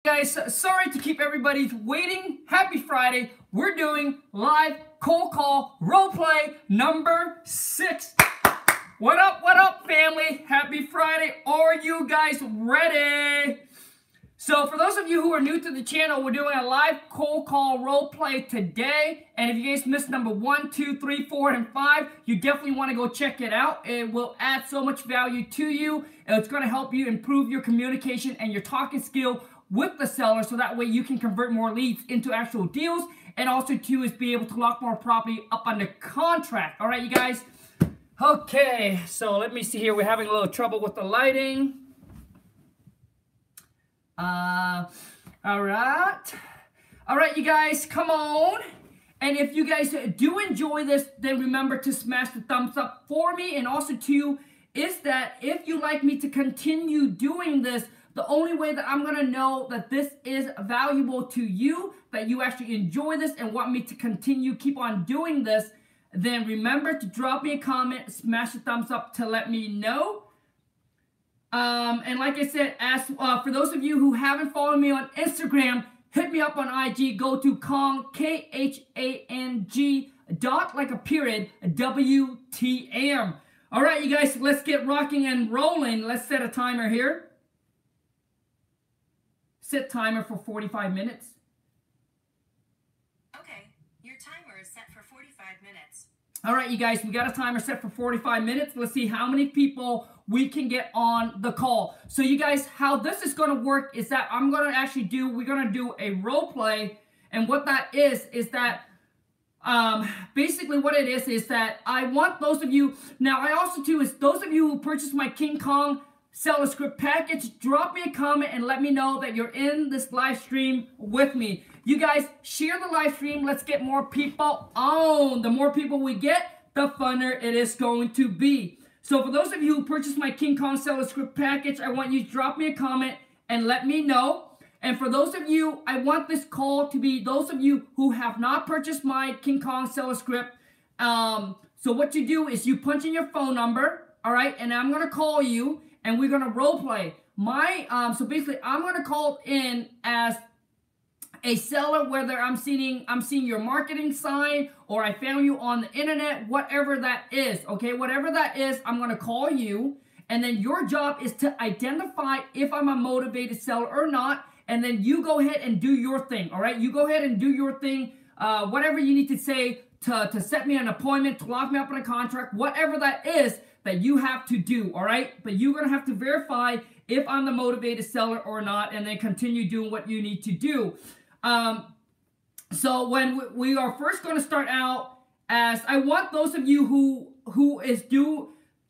Guys, sorry to keep everybody waiting. Happy Friday. We're doing live cold call role play number 6. What up, family? Happy Friday. Are you guys ready? So for those of you who are new to the channel, we're doing a live cold call role play today. And if you guys missed number 1, 2, 3, 4, and 5, you definitely want to go check it out. It will add so much value to you. It's going to help you improve your communication and your talking skill with the seller, so that way you can convert more leads into actual deals, and also too is be able to lock more property up under contract. All right, you guys. Okay, so let me see here. We're having a little trouble with the lighting. All right, you guys, come on. And if you guys do enjoy this, then remember to smash the thumbs up for me. And also too is that if you like me to continue doing this, the only way that I'm going to know that this is valuable to you, that you actually enjoy this and want me to continue, keep on doing this, then remember to drop me a comment, smash the thumbs up to let me know. And like I said, as for those of you who haven't followed me on Instagram, hit me up on IG. Go to Khang, Khang, dot like a period, WTM. All right, you guys, let's get rocking and rolling. Let's set a timer here. Set timer for 45 minutes. Okay, your timer is set for 45 minutes. All right, you guys, we got a timer set for 45 minutes. Let's see how many people we can get on the call. So you guys, how this is going to work is that we're going to do a role play. And what that is that basically what it is that I want those of you, now I also too is those of you who purchased my King Kong seller script package, drop me a comment and let me know that you're in this live stream with me. You guys, share the live stream. Let's get more people on. The more people we get, the funner it is going to be. So for those of you who purchased my King Kong seller script package, I want you to drop me a comment and let me know. And for those of you, I want this call to be those of you who have not purchased my King Kong seller script. So what you do is you punch in your phone number, all right, and I'm going to call you. And we're going to role play. So basically, I'm going to call in as a seller, whether I'm seeing your marketing sign or I found you on the internet, whatever that is, okay? Whatever that is, I'm going to call you. And then your job is to identify if I'm a motivated seller or not. And then you go ahead and do your thing, all right? You go ahead and do your thing, whatever you need to say to set me an appointment, to lock me up in a contract, whatever that is, that you have to do, all right? But you're going to have to verify if I'm the motivated seller or not, and then continue doing what you need to do. So when we are first going to start out, as I want those of you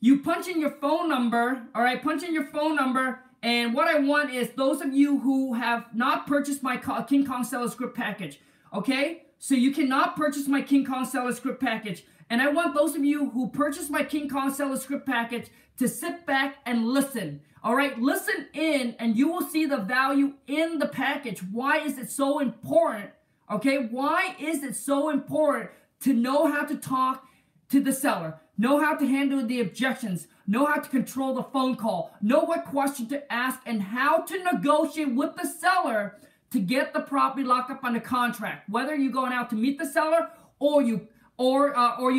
you punch in your phone number, all right? Punch in your phone number, and what I want is those of you who have not purchased my King Kong seller script package, okay? So you cannot purchase my King Kong seller script package. And I want those of you who purchased my King Kong seller script package to sit back and listen. All right, listen in and you will see the value in the package. Why is it so important? Okay, why is it so important to know how to talk to the seller, know how to handle the objections, know how to control the phone call, know what question to ask, and how to negotiate with the seller to get the property locked up under contract, whether you're going out to meet the seller or you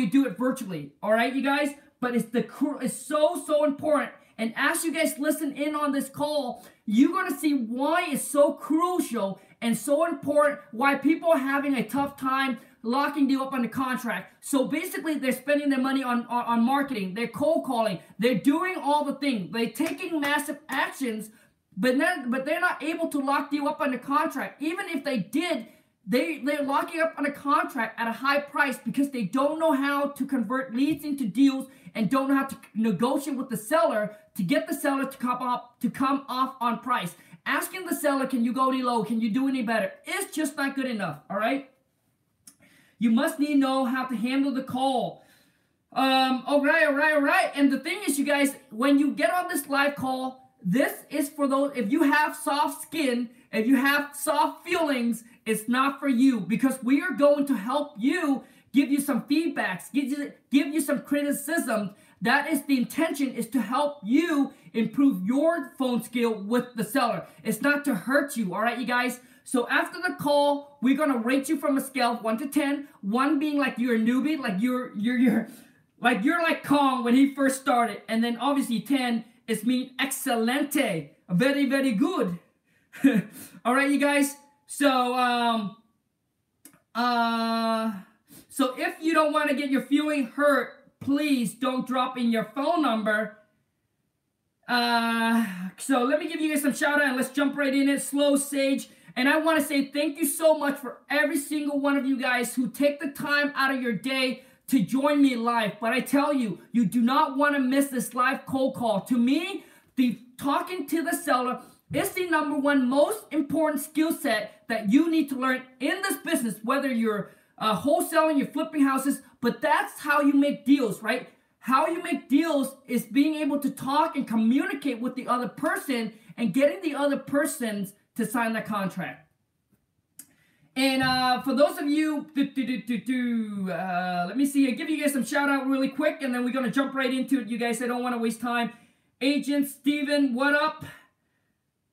do it virtually. All right, you guys? But it's so important. And as you guys listen in on this call, you're going to see why it's so crucial and so important, why people are having a tough time locking you up on the contract. So basically, they're spending their money on marketing. They're cold calling. They're doing all the things. They're taking massive actions, but they're not able to lock you up on the contract. Even if they did, they're locking up on a contract at a high price because they don't know how to convert leads into deals and don't know how to negotiate with the seller to get the seller to come off on price. Asking the seller, can you go any low? Can you do any better? It's just not good enough, all right? You must know how to handle the call. All right. And the thing is, you guys, when you get on this live call, this is for those, if you have soft skin, if you have soft feelings, it's not for you, because we are going to help you, give you some feedbacks, give you some criticism That is the intention, is to help you improve your phone skill with the seller. It's not to hurt you, all right, you guys? So after the call, we're gonna rate you from a scale of 1 to 10. 1 being like you're a newbie, like you're like Khang when he first started, and then obviously 10 is mean excelente, very, very good. All right, you guys. So so if you don't want to get your feeling hurt, please don't drop in your phone number. So let me give you guys some shout out and let's jump right in it. Slow Sage. And I want to say thank you so much for every single one of you guys who take the time out of your day to join me live. But I tell you, you do not want to miss this live cold call. To me, the talking to the seller is the #1 most important skill set that you need to learn in this business, whether you're wholesaling, you're flipping houses, but that's how you make deals, right? How you make deals is being able to talk and communicate with the other person and getting the other persons to sign the contract. And for those of you, let me see, I'll give you guys some shout out really quick, and then we're going to jump right into it. You guys, I don't want to waste time. Agent Steven, what up?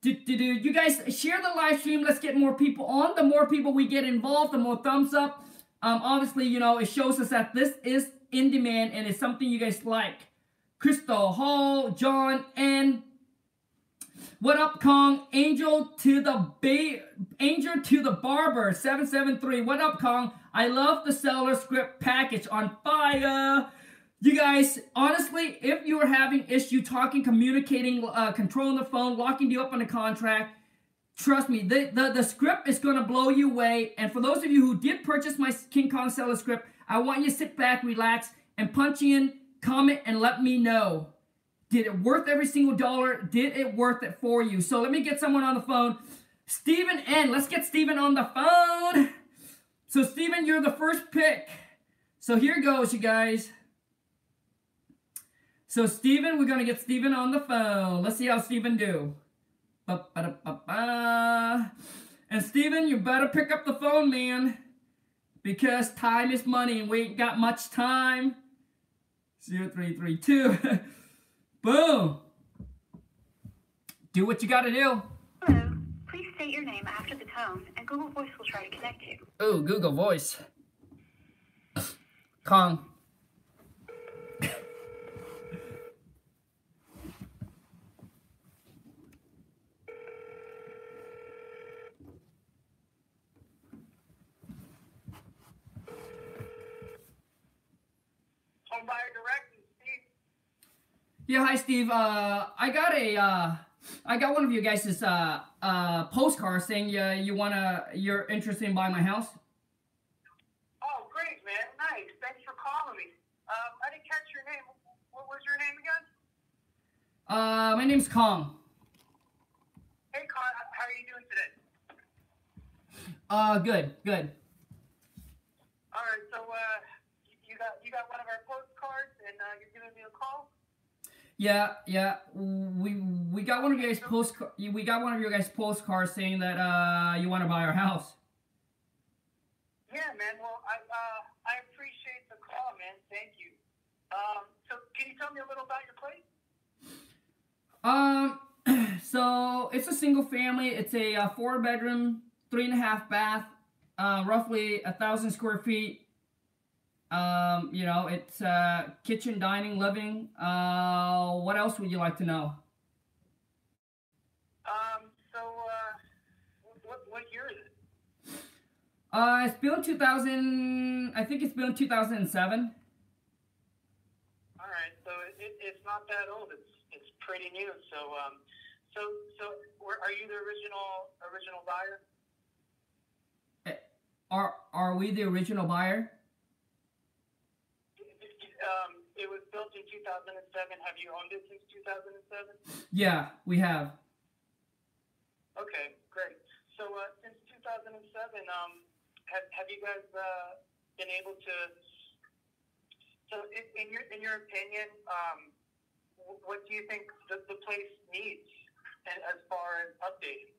You guys share the live stream. Let's get more people on. The more people we get involved, the more thumbs up. Obviously, you know, it shows us that this is in demand and it's something you guys like. Crystal Hall, John, and what up, Khang? Angel to the Barber 773. What up, Khang? I love the seller script package, on fire. You guys, honestly, if you are having issue talking, communicating, controlling the phone, locking you up on a contract, trust me, the script is going to blow you away. And for those of you who did purchase my King Kong seller script, I want you to sit back, relax, and punch in, comment, and let me know. Did it worth every single dollar? Did it worth it for you? So let me get someone on the phone. Steven N. Let's get Steven on the phone. So Steven, you're the first pick. So here goes, you guys. So Steven, we're going to get Steven on the phone. Let's see how Steven do. And Steven, you better pick up the phone, man. Because time is money and we ain't got much time. 0332. Boom. Do what you got to do. Hello. Please state your name after the tone, and Google Voice will try to connect you. Oh, Google Voice. Khang. Home buyer direct, Steve. Yeah, hi Steve. I got one of you guys' postcard saying you're interested in buying my house. Oh, great, man. Nice. Thanks for calling me. I didn't catch your name. What was your name again? My name's Khang. Hey, Con. How are you doing today? Good. All right. So, you got one of our postcards, and you're giving me a call. Yeah. We got one of you guys postcards saying that you want to buy our house. Yeah, man. Well, I appreciate the call, man. Thank you. So can you tell me a little about your place? So it's a single family. It's a 4-bedroom, 3.5 bath, roughly 1,000 square feet. You know, it's kitchen, dining, living. What else would you like to know? What year is it? It's built 2000. I think it's built 2007. All right, so it's not that old. It's pretty new. So are you the original buyer? Are we the original buyer? It was built in 2007. Have you owned it since 2007? Yeah, we have. Okay, great. So since 2007, have you guys been able to? So in your opinion, what do you think the place needs as far as updating?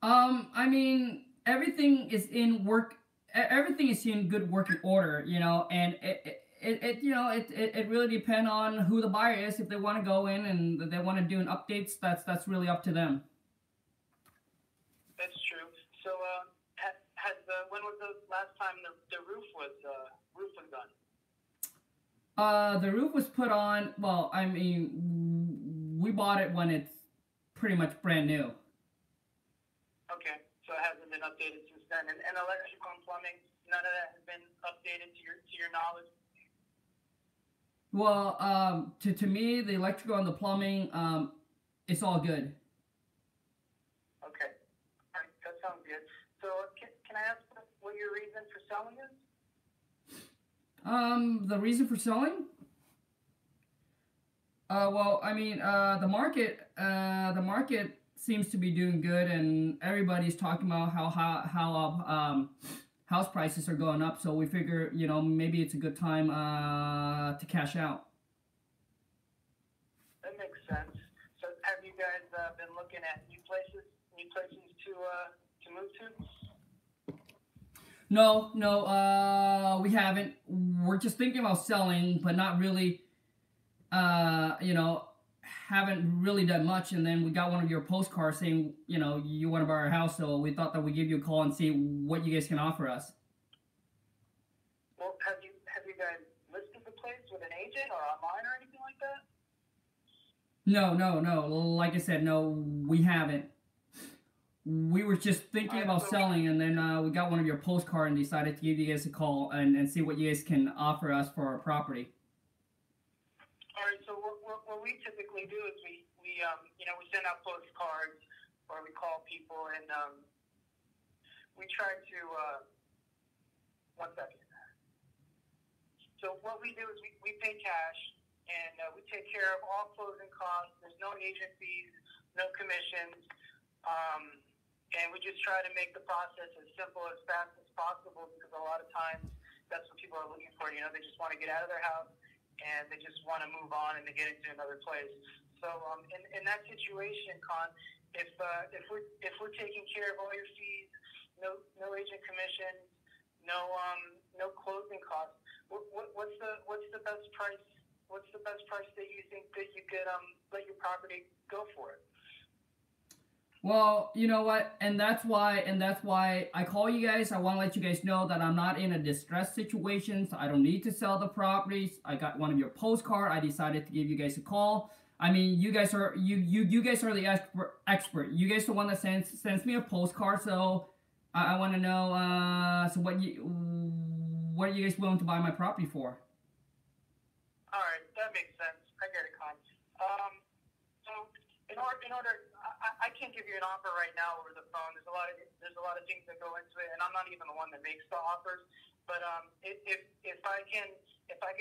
I mean, everything is in good working order, you know, and it really depends on who the buyer is. If they want to go in and they want to do an updates, that's really up to them. That's true. So, when was the last time the roof was done? The roof was put on. Well, I mean, we bought it when it's pretty much brand new. Okay, so it hasn't been updated since then. And electrical and plumbing, none of that has been updated to your knowledge. Well, to me, the electrical and the plumbing, it's all good. Okay, all right, that sounds good. So, can I ask what your reason for selling is? The reason for selling? Well, I mean, the market seems to be doing good, and everybody's talking about how house prices are going up. So we figure, maybe it's a good time to cash out. That makes sense. So, have you guys been looking at new places to move to? No, we haven't. We're just thinking about selling, but not really, haven't really done much. And then we got one of your postcards saying, you want to buy our house, so we thought that we'd give you a call and see what you guys can offer us. Well, have you guys listed the place with an agent or online or anything like that? No. Like I said, no, we haven't. We were just thinking about selling, and then we got one of your postcards and decided to give you guys a call and see what you guys can offer us for our property. All right. So what we typically do is we send out postcards or we call people and we try to 1 second. So what we do is we pay cash and we take care of all closing costs. There's no agent fees, no commissions. And we just try to make the process as simple, as fast as possible, because a lot of times that's what people are looking for. They just want to get out of their house and they just want to move on and to get into another place. So in that situation, Khang, if we're taking care of all your fees, no agent commissions, no closing costs, what's the best price? What's the best price that you think that you could let your property go for it? Well, you know what, and that's why I call you guys. I want to let you guys know that I'm not in a distressed situation, so I don't need to sell the properties. I got one of your postcards. I decided to give you guys a call. I mean, you guys are the expert. You guys are the one that sends me a postcard. So I want to know. So what are you guys willing to buy my property for? All right, that makes sense. I get it, Khang. So in order. I can't give you an offer right now over the phone. There's a lot of things that go into it, and I'm not even the one that makes the offers. But if I can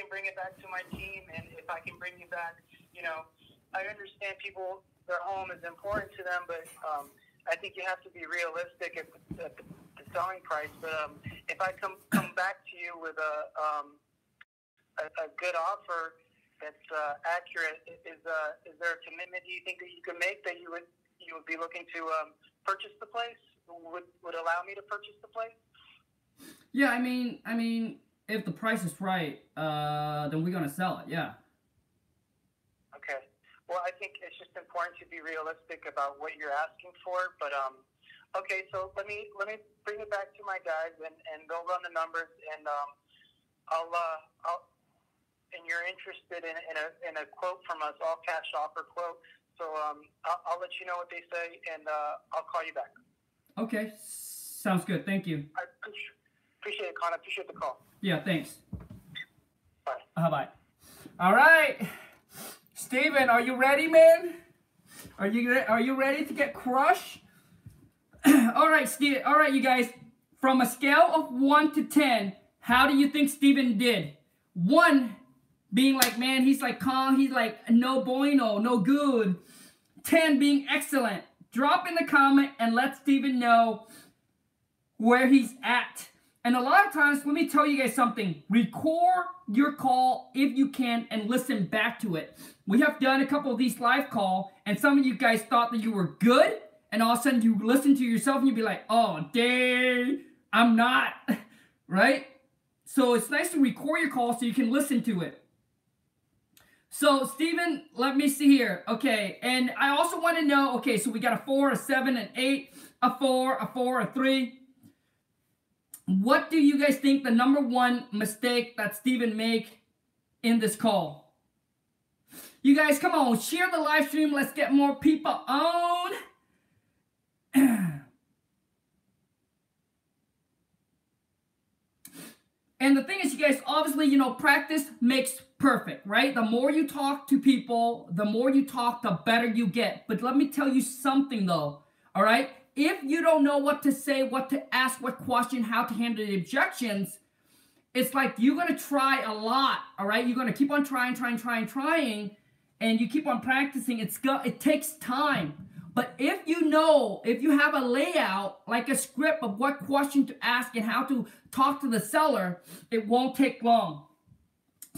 bring it back to my team, and if I can bring you back, I understand people, their home is important to them, but I think you have to be realistic at the selling price. But if I come back to you with a good offer that's accurate, is there a commitment do you think that you can make that you would be looking to purchase the place? Would allow me to purchase the place? Yeah, I mean, if the price is right, then we're gonna sell it. Yeah. Okay. Well, I think it's just important to be realistic about what you're asking for. But okay, so let me bring it back to my guys, and they'll run the numbers, and I'll and you're interested in a quote from us, all cash offer quote. So I'll let you know what they say, and I'll call you back. Okay, sounds good. Thank you. I appreciate it, Khang. I appreciate the call. Yeah, thanks. Bye. Bye. All right, Steven, are you ready, man? Are you ready to get crushed? All right, Steven. All right, you guys. From a scale of 1 to 10, how do you think Steven did? 1 being like, man, he's like Khang, he's like no bueno, no good. 10 being excellent. Drop in the comment and let Steven know where he's at. And a lot of times, let me tell you guys something. Record your call if you can and listen back to it. We have done a couple of these live calls, and some of you guys thought that you were good, and all of a sudden you listen to yourself and you'd be like, oh, dang, I'm not, right? So it's nice to record your call so you can listen to it. So, Steven, let me see here. Okay, and I also want to know, okay, so we got a 4, a 7, an 8, a 4, a 4, a 3. What do you guys think the number one mistake that Steven make in this call? You guys, come on, share the live stream. Let's get more people on. And the thing is, you guys, obviously, you know, practice makes perfect, right? The more you talk to people, the more you talk, the better you get. But let me tell you something, though, all right? If you don't know what to say, what to ask, what question, how to handle the objections, it's like you're going to try a lot, all right? You're going to keep on trying, and you keep on practicing. It takes time. But if you know, if you have a layout, like a script of what question to ask and how to talk to the seller, it won't take long.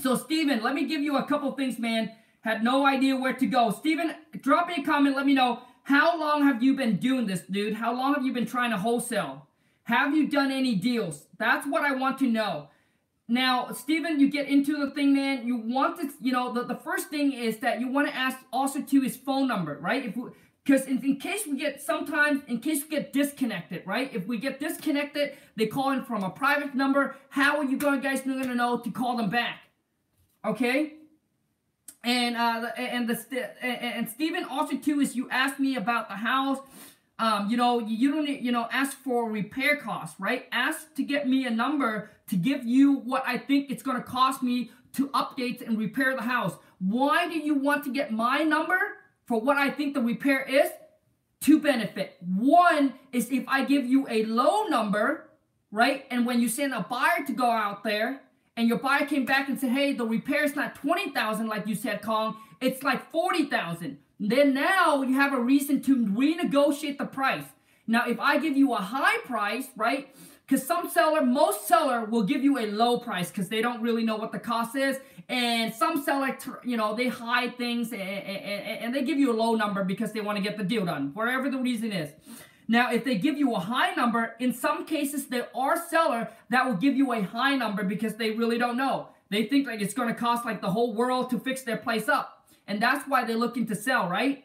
So, Steven, let me give you a couple things, man. Had no idea where to go. Steven, drop me a comment. Let me know, how long have you been doing this, dude? How long have you been trying to wholesale? Have you done any deals? That's what I want to know. Now, Steven, you get into the thing, man. You want to, you know, the first thing is that you want to ask also to his phone number, right? Because in case we get, sometimes, in case we get disconnected, right? If we get disconnected, they call in from a private number. How are you guys going to know to call them back? Okay? And Steven, also too, is you asked me about the house. You know, you don't, you know, ask for repair costs, right? Ask to get me a number to give you what I think it's going to cost me to update and repair the house. Why do you want to get my number? For what I think the repair is? To benefit. One is if I give you a low number, right? And when you send a buyer to go out there, and your buyer came back and said, hey, the repair is not $20,000 like you said, Khang, it's like $40,000. Then now you have a reason to renegotiate the price. Now, if I give you a high price, right? Because most seller will give you a low price because they don't really know what the cost is. And some seller, you know, they hide things and they give you a low number because they want to get the deal done, whatever the reason is. Now, if they give you a high number, in some cases, there are sellers that will give you a high number because they really don't know. They think like it's going to cost like the whole world to fix their place up. And that's why they're looking to sell, right?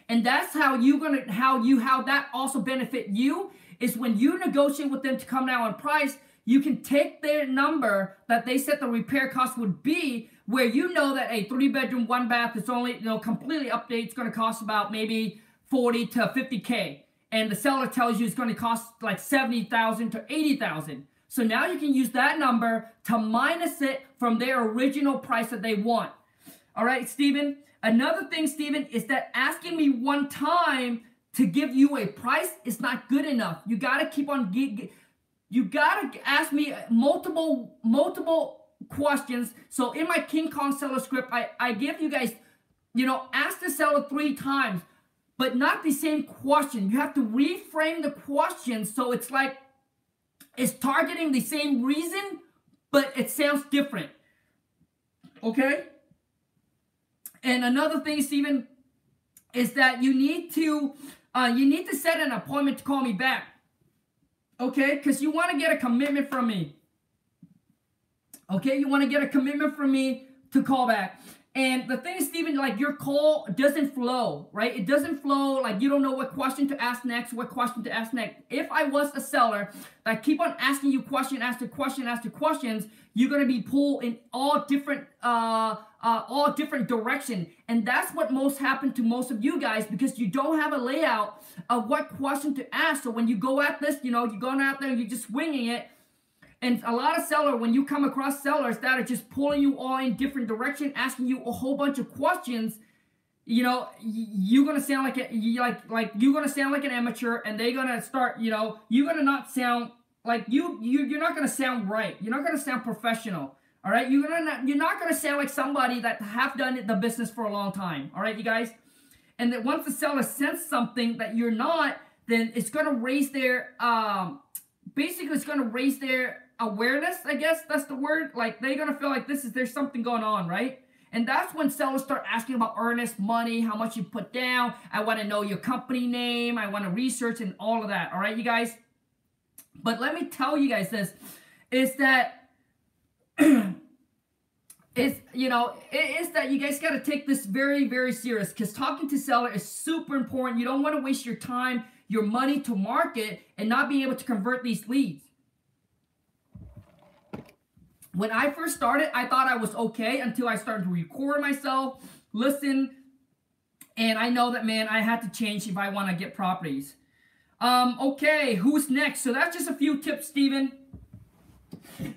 And that's how that also benefit you is when you negotiate with them to come down on price, you can take their number that they said the repair cost would be, where you know that a 3-bedroom, 1-bath is only, you know, completely updated, it's going to cost about maybe 40 to 50K. And the seller tells you it's going to cost like 70,000 to 80,000. So now you can use that number to minus it from their original price that they want. All right, Steven. Another thing, Steven, is that asking me one time to give you a price is not good enough. You got to keep on, you got to ask me multiple questions. So in my King Kong seller script, I give you guys, you know, ask the seller 3 times. But not the same question. You have to reframe the question so it's like it's targeting the same reason, but it sounds different. Okay? And another thing, Steven, is that you need to set an appointment to call me back. Okay? Because you want to get a commitment from me. Okay? You want to get a commitment from me to call back. And the thing is, Steven, like your call doesn't flow, right? It doesn't flow, like you don't know what question to ask next, If I was a seller that keep on asking you question after questions, you're going to be pulled in all different direction. And that's what most happen to most of you guys because you don't have a layout of what question to ask. So when you go at this, you know, you're going out there and you're just winging it. And a lot of sellers, when you come across sellers that are just pulling you all in different direction, asking you a whole bunch of questions, you know, you're gonna sound like you're gonna sound like an amateur, and they're gonna start, you know, you're gonna not sound like you're not gonna sound right. You're not gonna sound professional. All right, you're not gonna sound like somebody that have done the business for a long time. All right, you guys, and that once the seller senses something that you're not, then it's gonna raise their basically it's gonna raise their awareness, I guess that's the word. Like they're gonna feel like there's something going on, right? And that's when sellers start asking about earnest money, how much you put down. I want to know your company name. I want to research and all of that. All right, you guys. But let me tell you guys this. is that it's that you guys got to take this very, very serious, because talking to seller is super important. You don't want to waste your time, your money to market and not being able to convert these leads. When I first started, I thought I was okay until I started to record myself, listen, and I know that, man, I had to change if I want to get properties. Okay, who's next? So that's just a few tips, Steven.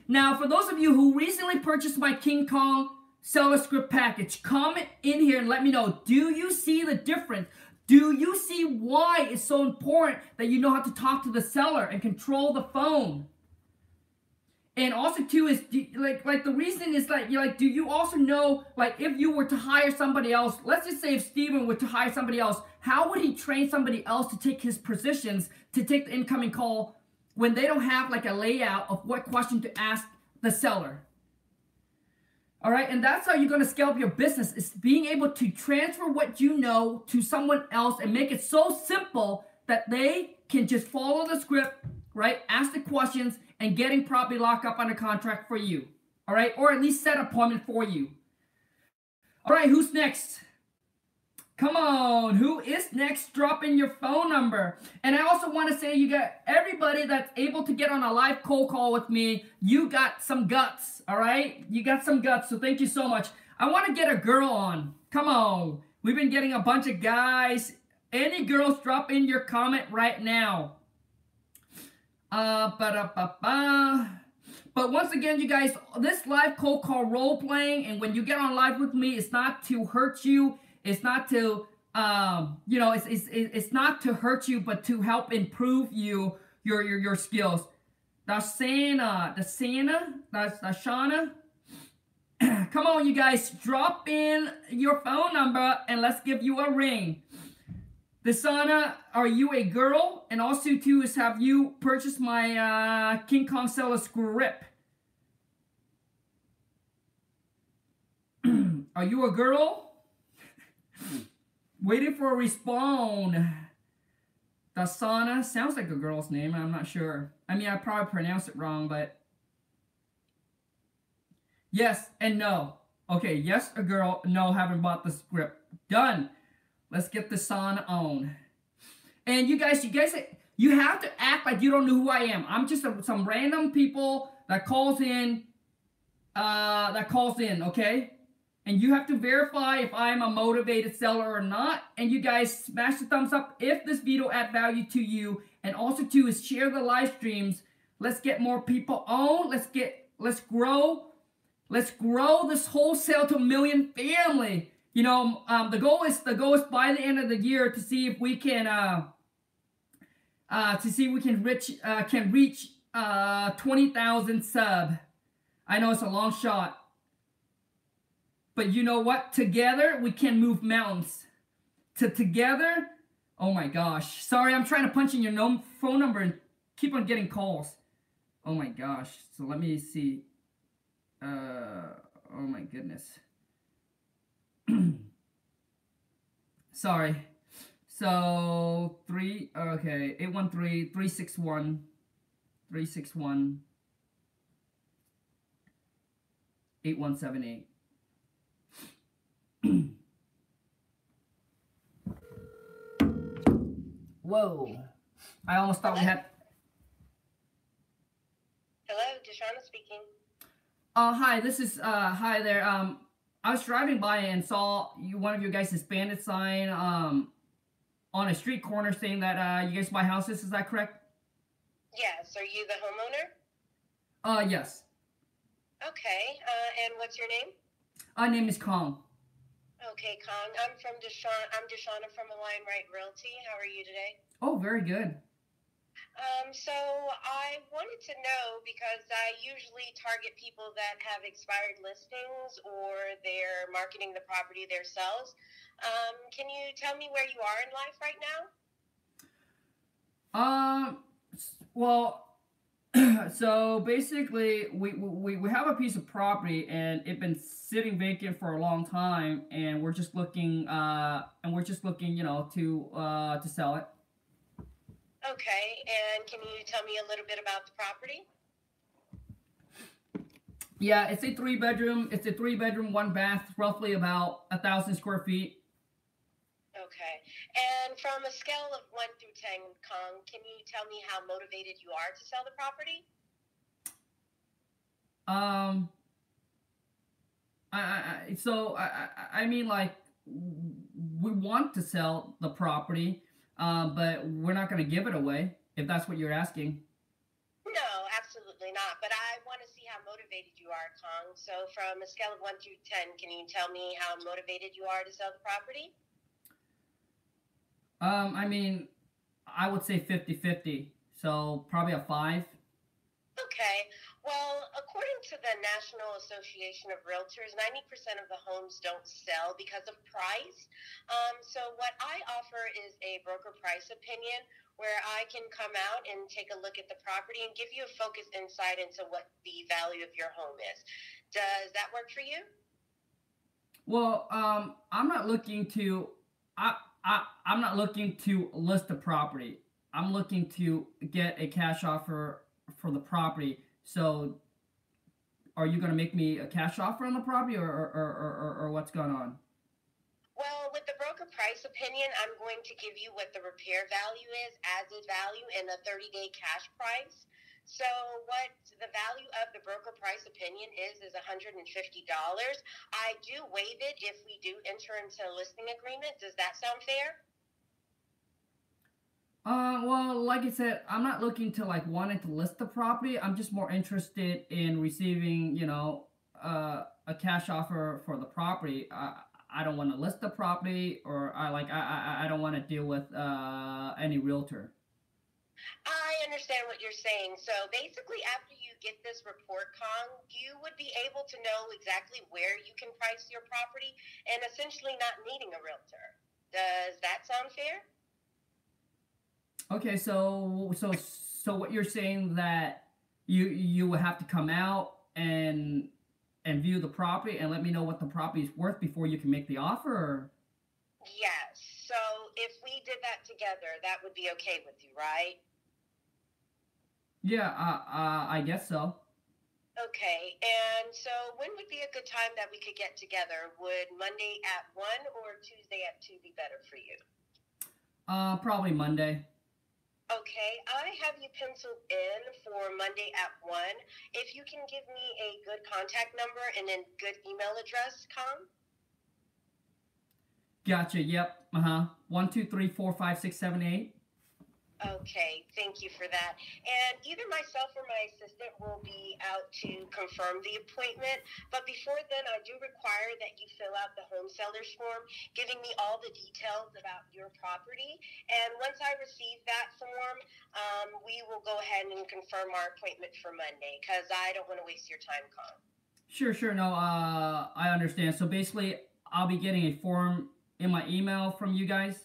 Now, for those of you who recently purchased my King Kong seller script package, comment in here and let me know, do you see the difference? Do you see why it's so important that you know how to talk to the seller and control the phone? And also too is like the reason is like do you also know, like, if you were to hire somebody else, let's just say if Steven were to hire somebody else, how would he train somebody else to take his positions, to take the incoming call when they don't have like a layout of what question to ask the seller? All right, and that's how you're going to scale up your business, is being able to transfer what you know to someone else and make it so simple that they can just follow the script, right? Ask the questions and getting property locked up under contract for you. All right, or at least set an appointment for you. All right, who's next? Come on, who is next? Drop in your phone number. And I also want to say, you got everybody that's able to get on a live cold call with me, you got some guts, all right? You got some guts, so thank you so much. I want to get a girl on. Come on. We've been getting a bunch of guys. Any girls, drop in your comment right now. But once again, you guys, this live cold call role playing, and when you get on live with me, it's not to hurt you. It's not to, it's not to hurt you, but to help improve your skills. Dashana. Come on, you guys, drop in your phone number and let's give you a ring. Dasana, are you a girl? And also, too, is have you purchased my King Kong seller script? Are you a girl? Waiting for a response. Dasana sounds like a girl's name. I'm not sure. I mean, I probably pronounced it wrong, but yes and no. Okay, yes, a girl. No, haven't bought the script. Done. Let's get the Dasana on. And you guys, you have to act like you don't know who I am. I'm just some random people that calls in. Okay? And you have to verify if I'm a motivated seller or not. And you guys smash the thumbs up if this video add value to you. And also too is share the live streams. Let's get more people on. Let's grow this wholesale to 1 million family. You know, the goal is by the end of the year to see if we can reach 20,000 sub. I know it's a long shot. But you know what? Together, we can move mountains. Together, oh my gosh. Sorry, I'm trying to punch in your phone number and keep on getting calls. Oh my gosh. So let me see. Oh my goodness. Sorry. So, 813-361-8178. Whoa. I almost thought we had... Hello, Deshana speaking. Hi, this is, hi there. I was driving by and saw one of you guys' bandit sign, on a street corner saying that, you guys buy houses. Is that correct? Yes. Are you the homeowner? Yes. Okay. And what's your name? Name is Khang. Okay, Khang. I'm Deshana from Align Right Realty. How are you today? Oh, very good. So I wanted to know, because I usually target people that have expired listings or they're marketing the property themselves. Can you tell me where you are in life right now? Well, so basically we have a piece of property and it's been sitting vacant for a long time, and we're just looking you know, to sell it. Okay, and can you tell me a little bit about the property? Yeah, it's a three bedroom. It's a three bedroom, one bath, roughly about 1,000 square feet. Okay. And from a scale of 1 through 10, Khang, can you tell me how motivated you are to sell the property? Um, I mean, like, we want to sell the property, but we're not going to give it away if that's what you're asking. No, absolutely not. But I want to see how motivated you are, Khang. So from a scale of 1 through 10, can you tell me how motivated you are to sell the property? I mean, I would say 50-50. So probably a 5. Okay. Well, according to the National Association of Realtors, 90% of the homes don't sell because of price. So what I offer is a broker price opinion where I can come out and take a look at the property and give you a focused insight into what the value of your home is. Does that work for you? Well, I'm not looking to, I'm not looking to list the property. I'm looking to get a cash offer for the property. So, are you going to make me a cash offer on the property, or what's going on? Well, with the broker price opinion, I'm going to give you what the repair value is, as is value, and a 30-day cash price. So what the value of the broker price opinion is $150. I do waive it if we do enter into a listing agreement. Does that sound fair? Well, like I said, I'm not looking to like wanting to list the property. I'm just more interested in receiving, a cash offer for the property. I don't want to list the property, or I don't want to deal with any realtor. I understand what you're saying. So basically, after you get this report, Khang, you would be able to know exactly where you can price your property and essentially not needing a realtor. Does that sound fair? Okay, so what you're saying, that you would have to come out and view the property and let me know what the property is worth before you can make the offer? Or? Yes. So if we did that together, that would be okay with you, right? Yeah, I guess so. Okay. And so when would be a good time that we could get together? Would Monday at 1 or Tuesday at 2 be better for you? Probably Monday. Okay, I have you penciled in for Monday at 1. If you can give me a good contact number and a good email address, Khang. Gotcha. Yep. 1, 2, 3, 4, 5, 6, 7, 8. Okay, thank you for that. And either myself or my assistant will be out to confirm the appointment. But before then, I do require that you fill out the home seller's form, giving me all the details about your property. And once I receive that form, we will go ahead and confirm our appointment for Monday because I don't want to waste your time, Con. Sure. No, I understand. So basically, I'll be getting a form in my email from you guys.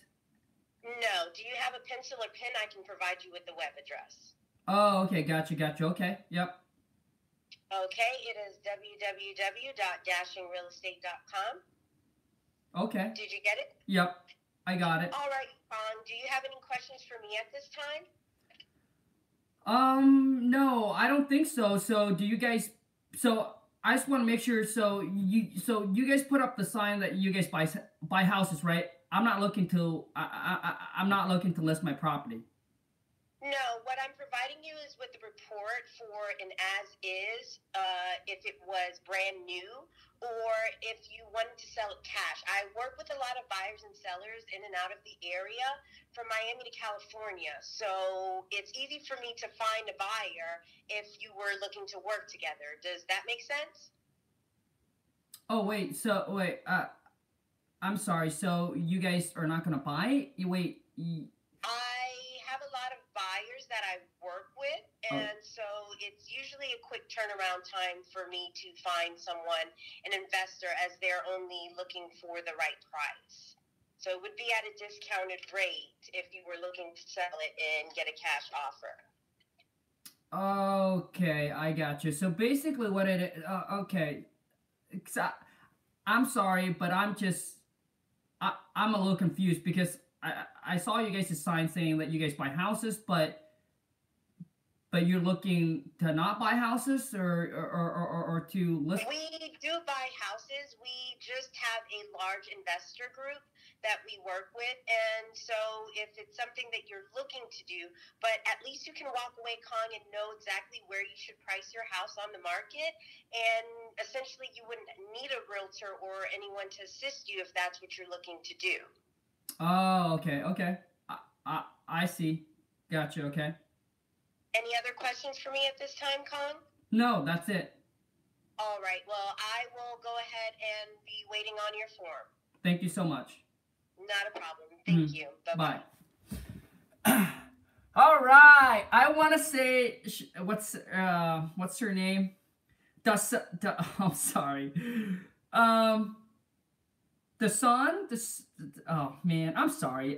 No. Do you have a pencil or pen? I can provide you with the web address. Oh, okay. Gotcha. Okay. Yep. Okay. It is www.dashingrealestate.com. Okay. Did you get it? Yep. I got it. All right. Do you have any questions for me at this time? No, I don't think so. So do you guys, so I just want to make sure, so you guys put up the sign that you guys buy houses, right? I'm not looking to I'm not looking to list my property. No, what I'm providing you is with the report for an as-is, if it was brand new, or if you wanted to sell it cash. I work with a lot of buyers and sellers in and out of the area from Miami to California, so it's easy for me to find a buyer if you were looking to work together. Does that make sense? Oh, wait, I'm sorry, so you guys are not going to buy it? I have a lot of buyers that I work with, and so it's usually a quick turnaround time for me to find someone, an investor, as they're only looking for the right price. So it would be at a discounted rate if you were looking to sell it and get a cash offer. Okay, I got you. So basically what it is, okay, I'm sorry, but I'm a little confused because I saw you guys' sign saying that you guys buy houses, but But you're looking to not buy houses or to list? We do buy houses. We just have a large investor group that we work with. And so if it's something that you're looking to do, but at least you can walk away, Khang, and know exactly where you should price your house on the market. And essentially, you wouldn't need a realtor or anyone to assist you if that's what you're looking to do. Oh, okay, okay. I see. Gotcha, okay. Any other questions for me at this time, Khang? No, that's it. All right. Well, I will go ahead and be waiting on your form. Thank you so much. Not a problem. Thank you. Bye-bye. Bye. All right. I want to say, what's her name? I'm sorry. Oh man, I'm sorry.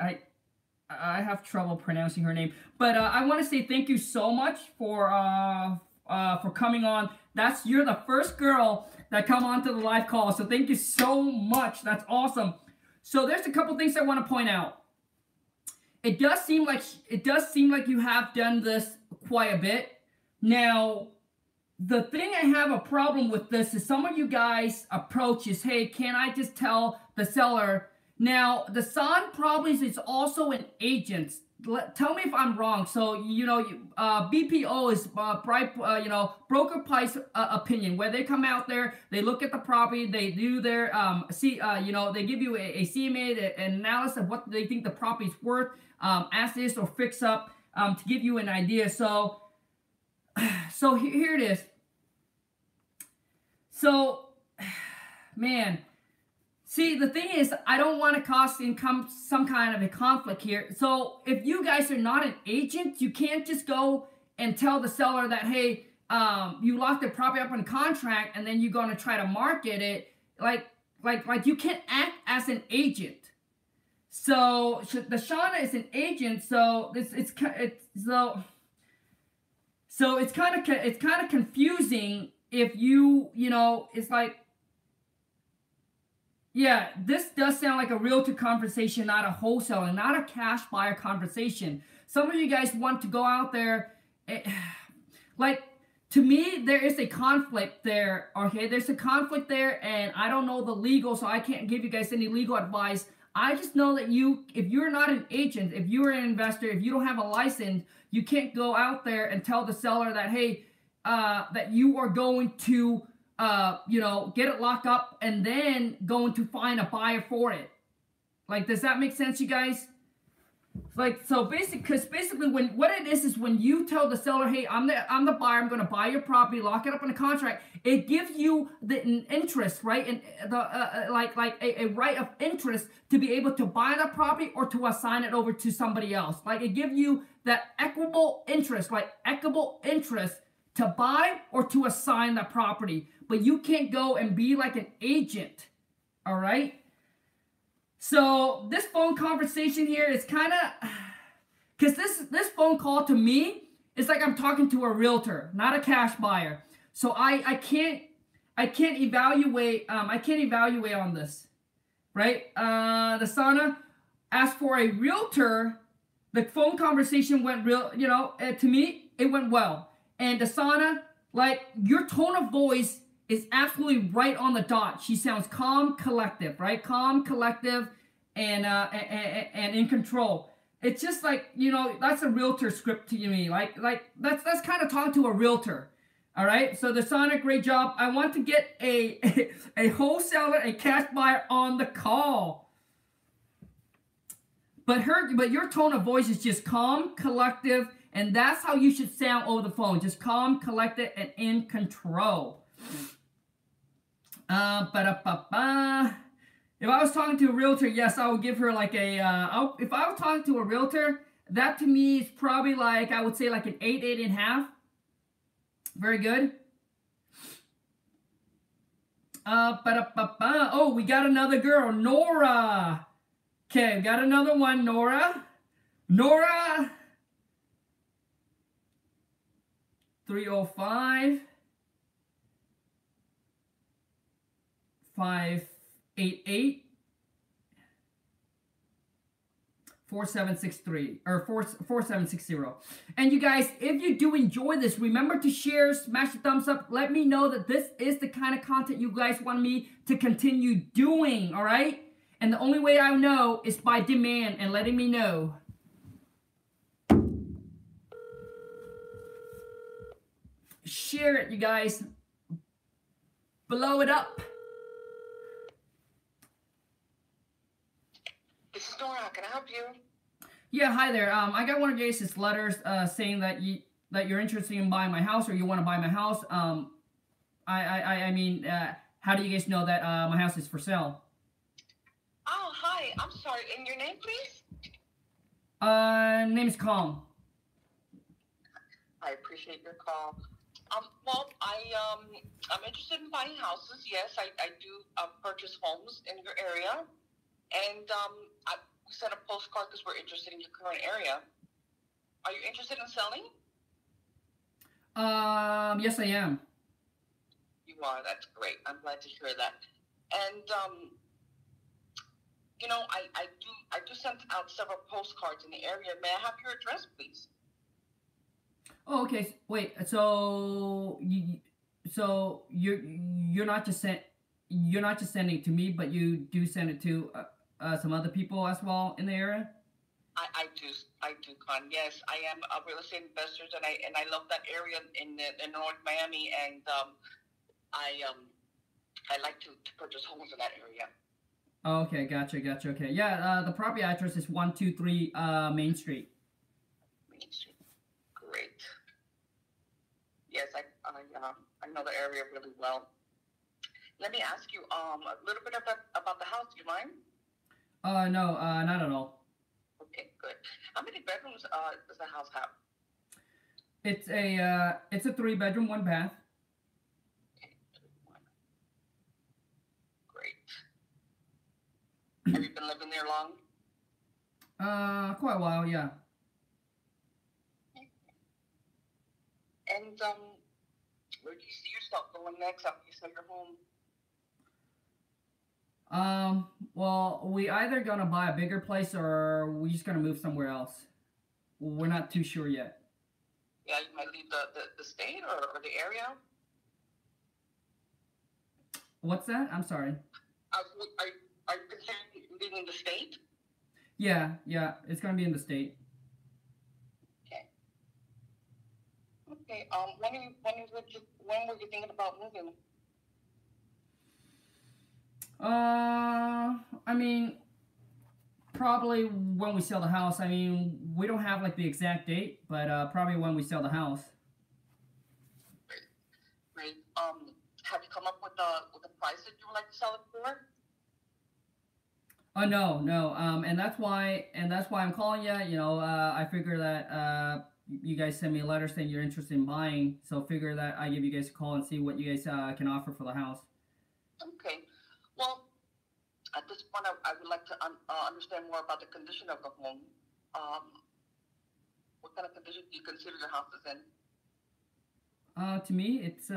I have trouble pronouncing her name, but I want to say thank you so much for coming on. You're the first girl that come onto the live call, so thank you so much. That's awesome. So there's a couple things I want to point out. It does seem like you have done this quite a bit. Now, the thing I have a problem with this is some of you guys approach is, hey, can I just tell the seller? Now, the son probably is also an agent. Tell me if I'm wrong. So, BPO is, broker price opinion, where they come out there, they look at the property, they do their, they give you a CMA, an analysis of what they think the property's worth, as is or fix up, to give you an idea. So here it is. So, man, see, the thing is, I don't want to cause some kind of a conflict here. So if you guys are not an agent, you can't just go and tell the seller that, hey, you locked the property up in contract and then you're going to try to market it. Like you can't act as an agent. So the Shauna is an agent, so it's kind of confusing if it's like, yeah, this does sound like a realtor conversation, not a wholesaler, not a cash buyer conversation. Some of you guys want to go out there, to me, there is a conflict there, okay? There's a conflict there, and I don't know the legal, so I can't give you guys any legal advice. I just know that if you're not an agent, if you're an investor, if you don't have a license, you can't go out there and tell the seller that, hey, that you are going to, get it locked up and then going to find a buyer for it. Like, does that make sense, you guys? Like, so basically what it is when you tell the seller, hey, I'm the buyer, I'm going to buy your property, lock it up in a contract, it gives you an interest, right? And a right of interest to be able to buy the property or to assign it over to somebody else. Like, it gives you that equitable interest to buy or to assign the property. But you can't go and be like an agent, all right? So this phone conversation here is kind of, because this phone call to me is like I'm talking to a realtor, not a cash buyer. So I can't evaluate on this, right? The Sana asked for a realtor. The phone conversation went to me it went well. And the Sana, like, your tone of voice is absolutely right on the dot. She sounds calm, collective, right? Calm, collective, and in control. It's just like, that's a realtor script to me. Like that's kind of talking to a realtor. All right. So the Sonic, great job. I want to get a wholesaler, a cash buyer on the call. But your tone of voice is just calm, collective, and that's how you should sound over the phone. Just calm, collected, and in control. If I was talking to a realtor, yes, I would give her like if I was talking to a realtor, that to me is probably like, I would say like an 8, 8.5. Very good. Oh, we got another girl, Nora. Okay, we got another one, Nora. 305 588 4763 or 4760. And you guys, if you do enjoy this, remember to share, smash the thumbs up. Let me know that this is the kind of content you guys want me to continue doing, all right? And the only way I know is by demand and letting me know. Share it, you guys. Blow it up. This is Nora. How can I help you? Yeah, hi there. I got one of your guys' letters saying that you're interested in buying my house, or you want to buy my house. I mean, how do you guys know that my house is for sale? Oh, hi. I'm sorry. And your name, please? Name is Khang. I appreciate your call. Well, I'm interested in buying houses. Yes, I do purchase homes in your area. And we sent a postcard because we're interested in your current area. Are you interested in selling? Yes, I am. You are. That's great. I'm glad to hear that. And you know, I do send out several postcards in the area. May I have your address, please? Oh, okay. Wait. So you're not just sending it to me, but you do send it to some other people as well in the area. I do, Con. Yes, I am a real estate investor, and I love that area in North Miami, and I like to purchase homes in that area. Oh, okay, gotcha. Okay, yeah. The property address is 123 Main Street. Main Street. Great. Yes, I know the area really well. Let me ask you a little bit about the house. Do you mind? No, not at all. Okay, good. How many bedrooms does the house have? It's a 3-bedroom, 1 bath. Okay, 1. Great. Have you been living there long? Quite a while, yeah. And where do you see yourself going next after you sell your home? Well, we either gonna buy a bigger place or we just gonna move somewhere else. We're not too sure yet. Yeah, you might leave the state or the area. What's that? I'm sorry. Are you considering leaving the state? Yeah, it's gonna be in the state. Okay. Okay. When were you thinking about moving? I mean, probably when we sell the house. I mean, we don't have like the exact date, but probably when we sell the house. Great. Have you come up with a price that you would like to sell it for? Oh no. And that's why I'm calling you. You know, I figure that you guys send me a letter saying you're interested in buying, so figure that I give you guys a call and see what you guys can offer for the house. Okay. Well, at this point, I would like to understand more about the condition of the home. What kind of condition do you consider your house is in? To me, it's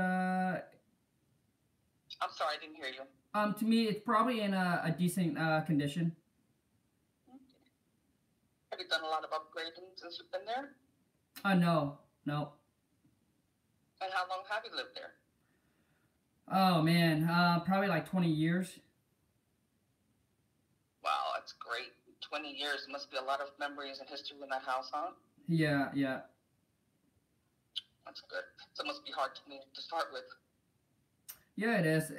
I'm sorry, I didn't hear you. To me, it's probably in a decent condition. Okay. Have you done a lot of upgrading since you've been there? No. And how long have you lived there? Oh man, probably like 20 years. Wow, that's great. 20 years must be a lot of memories and history in that house, huh? Yeah. That's good. So it must be hard to start with. Yeah, it is.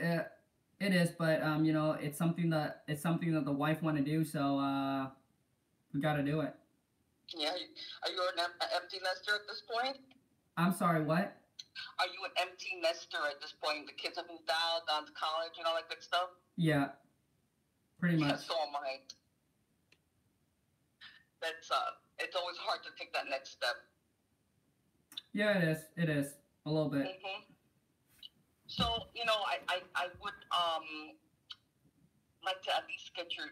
It is, but you know, it's something that the wife want to do, so we got to do it. Yeah. Are you an empty nester at this point? I'm sorry, what? Are you an empty nester at this point? The kids have moved out, gone to college, and all that good stuff? Yeah, pretty much. Yeah, so am I. That's it's always hard to take that next step. Yeah, it is a little bit. Mm-hmm. So, you know, I would like to at least get your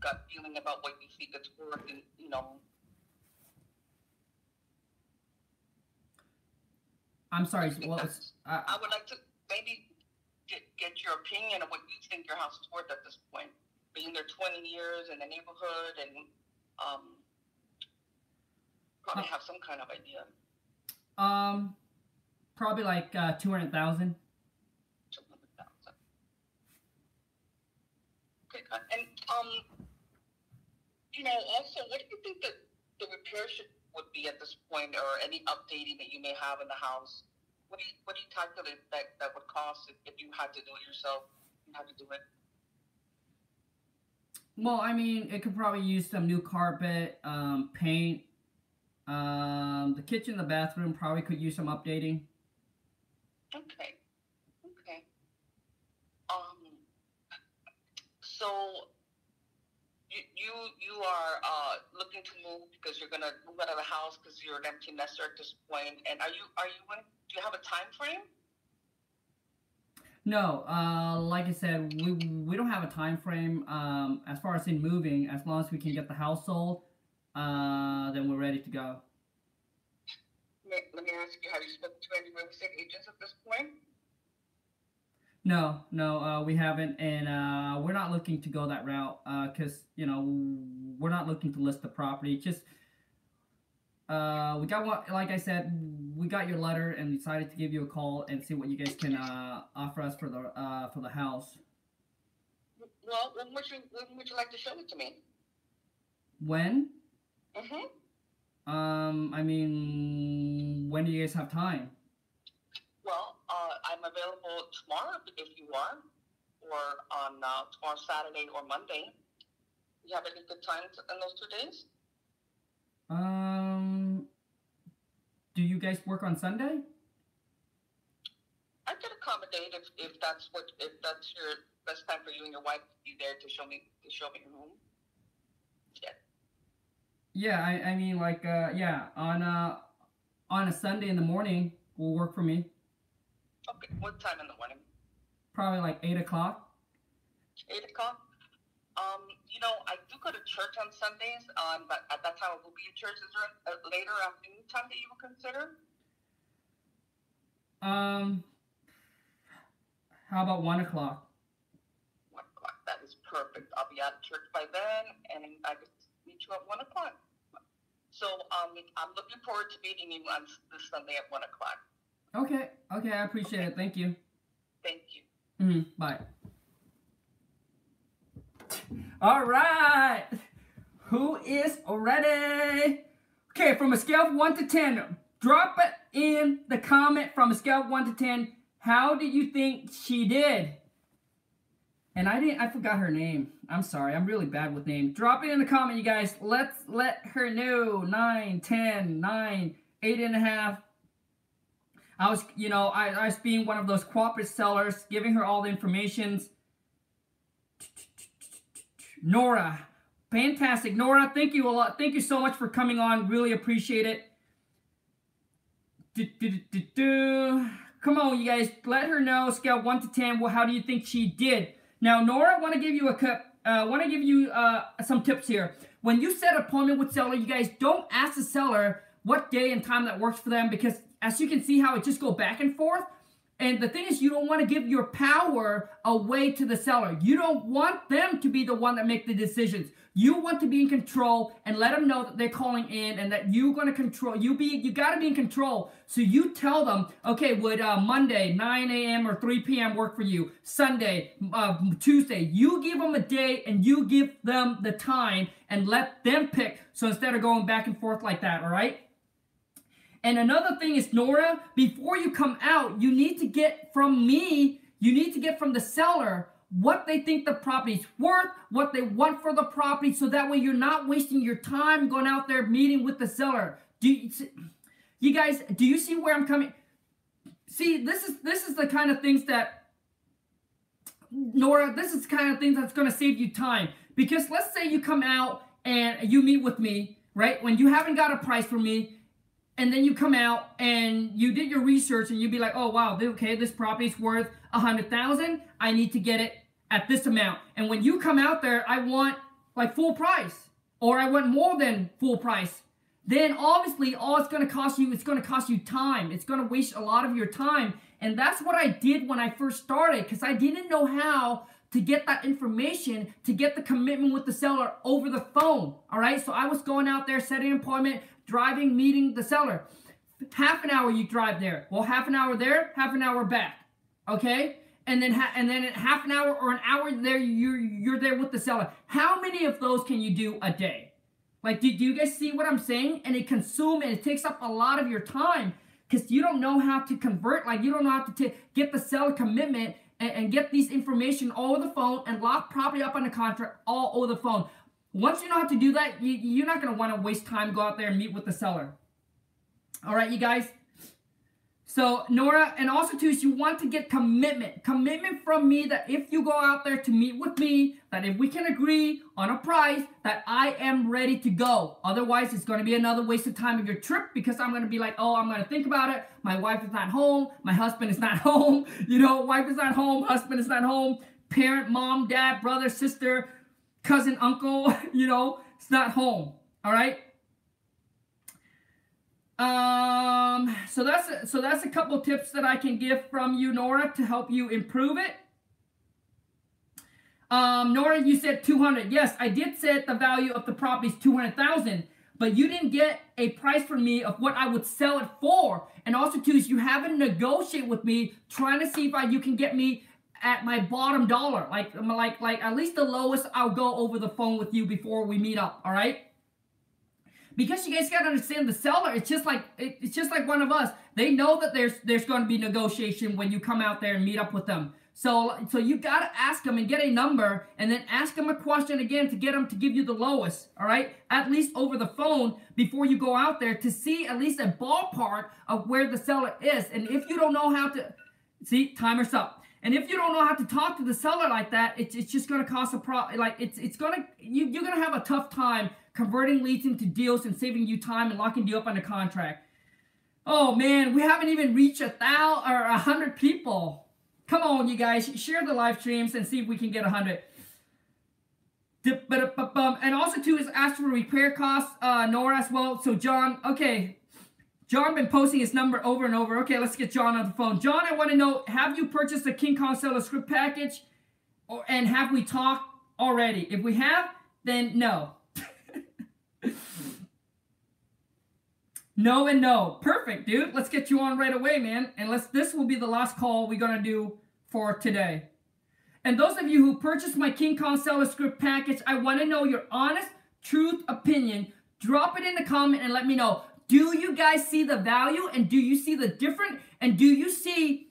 gut feeling about what you think it's worth, and you know. I'm sorry. Well, I would like to maybe get your opinion of what you think your house is worth at this point. Being there 20 years in the neighborhood, and Probably have some kind of idea. Probably like 200,000. 200,000. Okay, and also, what do you think that the repair would be at this point, or any updating that you may have in the house? What do you calculate that would cost if you had to do it yourself? You had to do it. Well, I mean, it could probably use some new carpet, paint. The kitchen, the bathroom probably could use some updating. Okay. So you are looking to move because you're gonna move out of the house because you're an empty nester at this point. And do you have a time frame? No, like I said, we don't have a time frame. As far as in moving, as long as we can get the house sold, then we're ready to go. Let me ask you, have you spoken to any real estate agents at this point? No, we haven't, and we're not looking to go that route, because we're not looking to list the property. Just we got what, like I said, we got your letter and decided to give you a call and see what you guys can offer us for the house. Well, when would you like to show it to me? When? Mm-hmm. I mean, when do you guys have time? Well, I'm available tomorrow if you are, or on tomorrow, Saturday, or Monday. You have any good times in those 2 days? Do you guys work on Sunday? I can accommodate if that's your best time for you and your wife to be there to show me your room. Yeah. Yeah, I mean, like, yeah, on a Sunday in the morning will work for me. Okay, what time in the morning? Probably like 8 o'clock. 8 o'clock? I do go to church on Sundays, but at that time I will be in church. Is there a later afternoon time that you would consider? How about 1 o'clock? 1 o'clock, that is perfect. I'll be out of church by then, and I can meet you at 1 o'clock. So I'm looking forward to meeting you on this Sunday at 1 o'clock. Okay, I appreciate it. Thank you. Thank you. Bye. All right. Who is ready? Okay, from a scale of 1 to 10, drop it in the comment from a scale of 1 to 10. How do you think she did? And I forgot her name. I'm sorry. I'm really bad with names. Drop it in the comment, you guys. Let's let her know. 9, 10, 9, 8.5. I was being one of those cooperative sellers, giving her all the information. Nora, fantastic. Nora, thank you a lot. Thank you so much for coming on. Really appreciate it. Come on, you guys. Let her know. Scale 1 to 10. Well, how do you think she did? Now, Nora, I want to give you some tips here. When you set an appointment with seller, you guys don't ask the seller what day and time that works for them, because as you can see how it just go back and forth. And the thing is, you don't want to give your power away to the seller. You don't want them to be the one that make the decisions. You want to be in control and let them know that they're calling in and that you're going to control. You got to be in control. So you tell them, okay, would Monday 9 a.m. or 3 p.m. work for you? Sunday, Tuesday. You give them a day and you give them the time and let them pick. So instead of going back and forth like that, all right? And another thing is, Nora, before you come out, you need to get from me, you need to get from the seller what they think the property's worth, what they want for the property, so that way you're not wasting your time going out there meeting with the seller. You guys, do you see where I'm coming? See, this is the kind of things that, Nora, this is the kind of things that's going to save you time. Because let's say you come out and you meet with me, right? When you haven't got a price from me, and then you come out and you did your research and you'd be like, oh, wow, okay, this property's worth $100,000. I need to get it at this amount. And when you come out there, I want like full price, or I want more than full price. Then obviously all it's going to cost you, it's going to cost you time. It's going to waste a lot of your time. And that's what I did when I first started, because I didn't know how to get that information, to get the commitment with the seller over the phone. All right, so I was going out there, setting an appointment, driving, meeting the seller. Half an hour you drive there. Well, half an hour there, half an hour back. Okay, and then half an hour or an hour there, you're there with the seller. How many of those can you do a day? Like, do you guys see what I'm saying? And it consumes and it takes up a lot of your time because you don't know how to convert. Like, you don't know how to get the seller commitment and get these information all over the phone and lock property up on the contract all over the phone. Once you know how to do that, you're not going to want to waste time, go out there and meet with the seller. All right, you guys? So, Nora, and also, too, is you want to get commitment. Commitment from me that if you go out there to meet with me, that if we can agree on a price, that I am ready to go. Otherwise, it's going to be another waste of time of your trip because I'm going to be like, oh, I'm going to think about it. My wife is not home. My husband is not home. You know, wife is not home. Husband is not home. Parent, mom, dad, brother, sister, cousin, uncle, you know, it's not home. All right? So that's a couple tips that I can give from you, Nora, to help you improve it. Nora, you said 200. Yes, I did say the value of the property is 200,000, but you didn't get a price from me of what I would sell it for. And also, too, is you haven't negotiated with me, trying to see if you can get me at my bottom dollar, like at least the lowest I'll go over the phone with you before we meet up. All right. Because you guys gotta understand, the seller, it's just like one of us. They know that there's going to be negotiation when you come out there and meet up with them. So you gotta ask them and get a number, and then ask them a question again to get them to give you the lowest. All right, at least over the phone before you go out there to see at least a ballpark of where the seller is. And if you don't know how to see, timer's up. And if you don't know how to talk to the seller like that, it's just gonna cause a problem. Like you're gonna have a tough time converting leads into deals and saving you time and locking you up on the contract. Oh man, we haven't even reached 1,000 or 100 people. Come on, you guys, share the live streams and see if we can get 100. And also too is ask for repair costs, Nora as well. So John, okay, John been posting his number over and over. Okay, let's get John on the phone. John, I want to know, have you purchased the King Kong seller script package, and have we talked already? If we have, then no. No and no. Perfect, dude. Let's get you on right away, man. And this will be the last call we're gonna do for today. And those of you who purchased my King Kong seller script package, I want to know your honest, truth opinion. Drop it in the comment and let me know. Do you guys see the value, and do you see the difference? And do you see,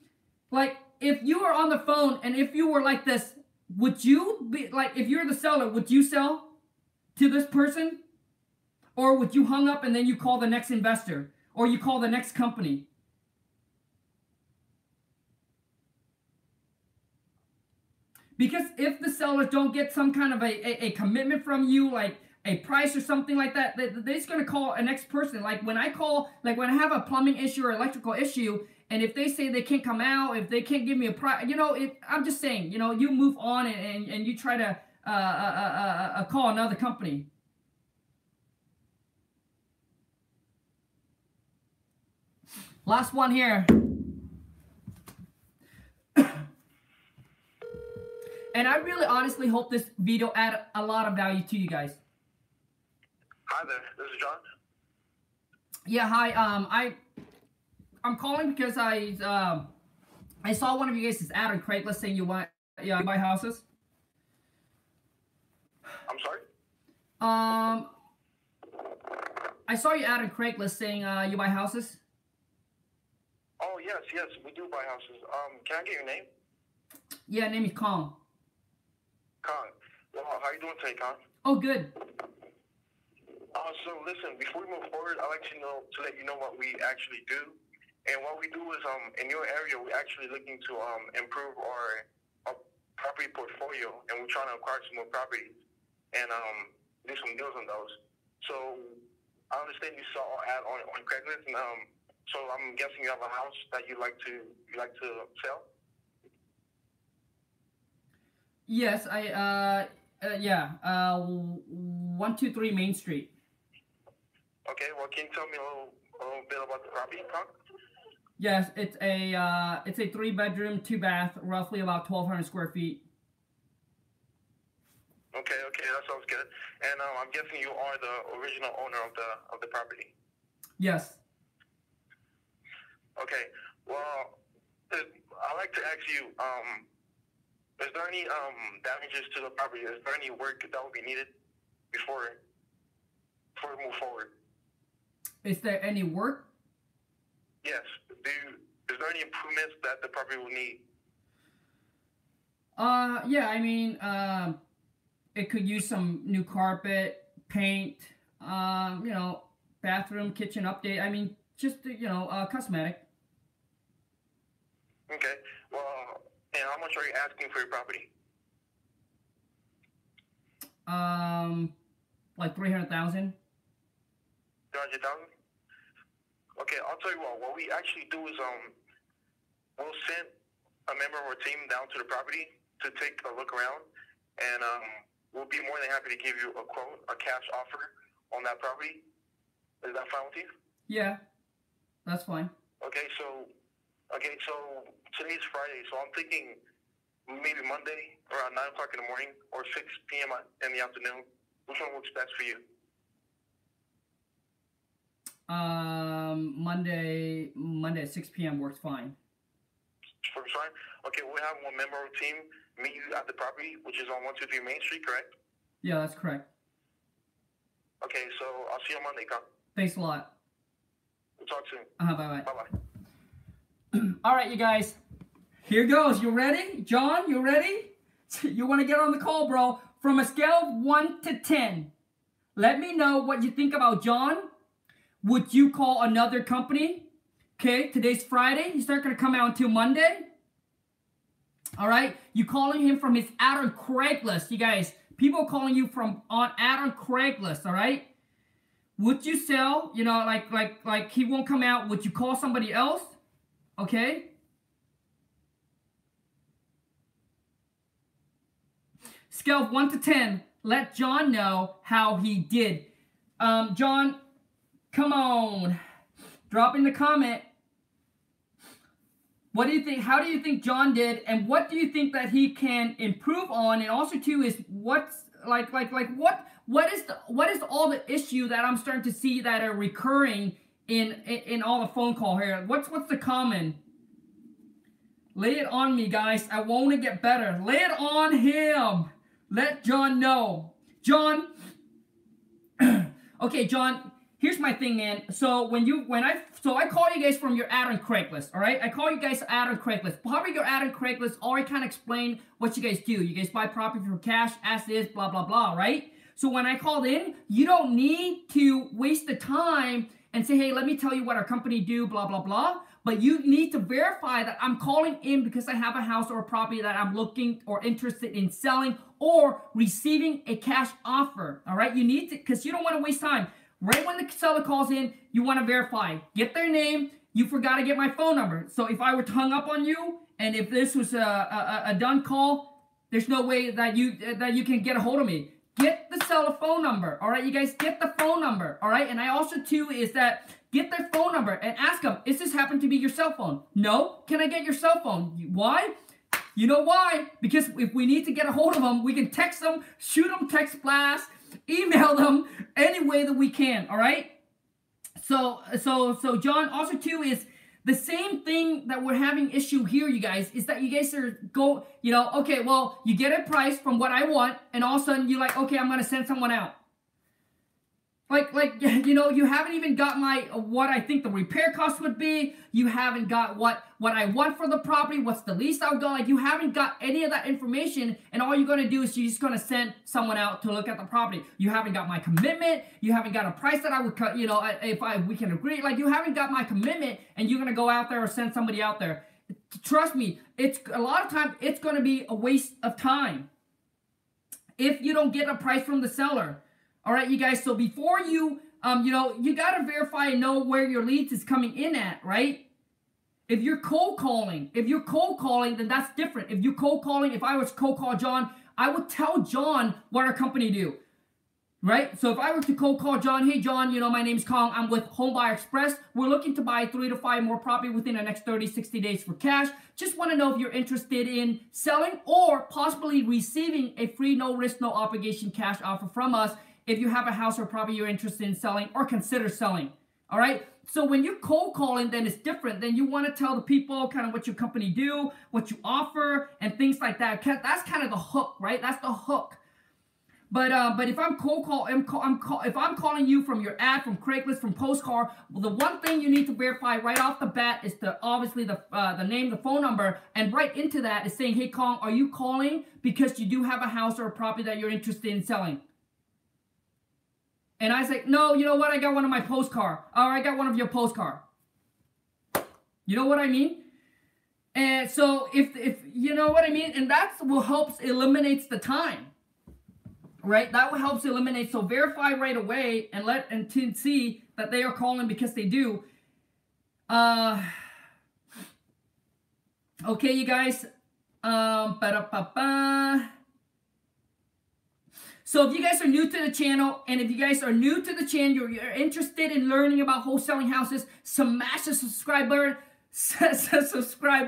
like, if you were on the phone and if you were like this, would you be like, if you're the seller, would you sell to this person? Or would you hung up and then you call the next investor, or you call the next company? Because if the sellers don't get some kind of a commitment from you, like a price or something like that, they're just going to call a next person. Like when I have a plumbing issue or electrical issue, and if they say they can't come out, if they can't give me a price, you know, I'm just saying, you know, you move on and you try to call another company. Last one here. And I really honestly hope this video added a lot of value to you guys. Hi there, this is John. Yeah, hi. I'm calling because I saw one of you guys' ad on Craigslist saying you buy houses. I'm sorry? I saw you ad on Craigslist saying you buy houses. Oh, yes, we do buy houses. Can I get your name? Yeah, name is Khang. Khang. Well, how you doing today, Khang? Oh, good. So listen, before we move forward, I'd like to let you know what we actually do. And what we do is, in your area, we're actually looking to improve our property portfolio, and we're trying to acquire some more properties and do some deals on those. So I understand you saw our ad on Craigslist, and so I'm guessing you have a house that you like to sell. Yes, 123 Main Street. Okay, well, can you tell me a little bit about the property, Khang? Yes, it's a 3-bedroom, 2-bath, roughly about 1,200 square feet. Okay, that sounds good. And I'm guessing you are the original owner of the property. Yes. Okay. Well, I'd like to ask you, is there any damages to the property? Is there any work that would be needed before we move forward? Is there any work? Yes. Is there any improvements that the property will need? Yeah, I mean, it could use some new carpet, paint, you know, bathroom, kitchen update. I mean, just, you know, cosmetic. Okay. Well, and how much are you asking for your property? Like 300,000. 300,000? Okay, I'll tell you what we actually do is, we'll send a member of our team down to the property to take a look around, and we'll be more than happy to give you a quote, a cash offer on that property. Is that fine with you? Yeah, that's fine. Okay, so today's Friday, so I'm thinking maybe Monday around 9 o'clock in the morning or 6 p.m. in the afternoon. Which one works best for you? Monday at 6 p.m. works fine. Works fine? Okay, we'll have one member of the team meet you at the property, which is on 123 Main Street, correct? Yeah, that's correct. Okay, so I'll see you on Monday, Khang. Thanks a lot. We'll talk soon. Bye-bye. Bye-bye. All right, you guys. Here goes. You ready? John, you ready? You want to get on the call, bro. From a scale of 1 to 10, let me know what you think about John. Would you call another company? Okay, today's Friday. He's not going to come out until Monday. All right, you calling him from his ad on Craigslist. You guys, people calling you from on ad on Craigslist, all right? Would you sell, you know, like he won't come out. Would you call somebody else? Okay. Scale of 1 to 10. Let John know how he did. John, come on. Drop in the comment. What do you think? How do you think John did? And what do you think that he can improve on? And also too is what's what is all the issue that I'm starting to see that are recurring in all the phone call here? What's the common? Lay it on me, guys. I want to get better. Lay it on him. Let John know. John. Okay, John. Here's my thing, man. So I call you guys from your ad on Craigslist, all right? I call you guys ad on Craigslist. Probably your ad on Craigslist already kind of explain what you guys do. You guys buy property for cash, as is, blah, blah, blah, right? So when I called in, you don't need to waste the time and say, hey, let me tell you what our company do, blah, blah, blah. But you need to verify that I'm calling in because I have a house or a property that I'm looking or interested in selling or receiving a cash offer, all right? You need to, because you don't want to waste time. Right when the seller calls in, you want to verify. Get their name. You forgot to get my phone number. So if I were to hung up on you, and if this was a done call, there's no way that you can get a hold of me. Get the seller phone number. All right, you guys, get the phone number. All right, and I also too is that get their phone number and ask them, is this happen to be your cell phone? No. Can I get your cell phone? Why? You know why? Because if we need to get a hold of them, we can text them, shoot them text blast, email them any way that we can, all right? So John, also too is the same thing that we're having issue here, you guys, is that you guys are okay, well, you get a price from what I want, and all of a sudden you're like, okay, I'm going to send someone out. You haven't even got what I think the repair cost would be. You haven't got what I want for the property. What's the least I'll go. You haven't got any of that information. And all you're going to do is you're just going to send someone out to look at the property. You haven't got my commitment. You haven't got a price that I would cut, we can agree. You haven't got my commitment, and you're going to go out there or send somebody out there. Trust me, it's a lot of times it's going to be a waste of time if you don't get a price from the seller. All right, you guys, so before you got to verify and know where your leads is coming in at, right? If you're cold calling, then that's different. If I was cold call John, I would tell John what our company do. right? So if I were to cold call John, hey John, you know, my name's Khang, I'm with Home Buyer Express. We're looking to buy 3 to 5 more property within the next 30, 60 days for cash. Just want to know if you're interested in selling or possibly receiving a free, no risk, no obligation cash offer from us if you have a house or property you're interested in selling or consider selling. All right. So when you're cold calling, then it's different. Then you want to tell the people kind of what your company do, what you offer, and things like that. That's kind of the hook, right? That's the hook. But if I'm cold call, if I'm calling you from your ad, from Craigslist, from Postcard, well, the one thing you need to verify right off the bat is obviously the name, the phone number, and right into that is saying, hey Khang, are you calling because you do have a house or a property that you're interested in selling? And I say, no, you know what? I got one of my postcard. Or I got one of your postcard. You know what I mean? And so if you know what I mean, and that's what helps eliminates the time. Right? That what helps eliminate. So verify right away and let and see that they are calling because they do. Okay, you guys. So if you guys are new to the channel, and if you guys are new to the channel, you're interested in learning about wholesaling houses, smash the subscribe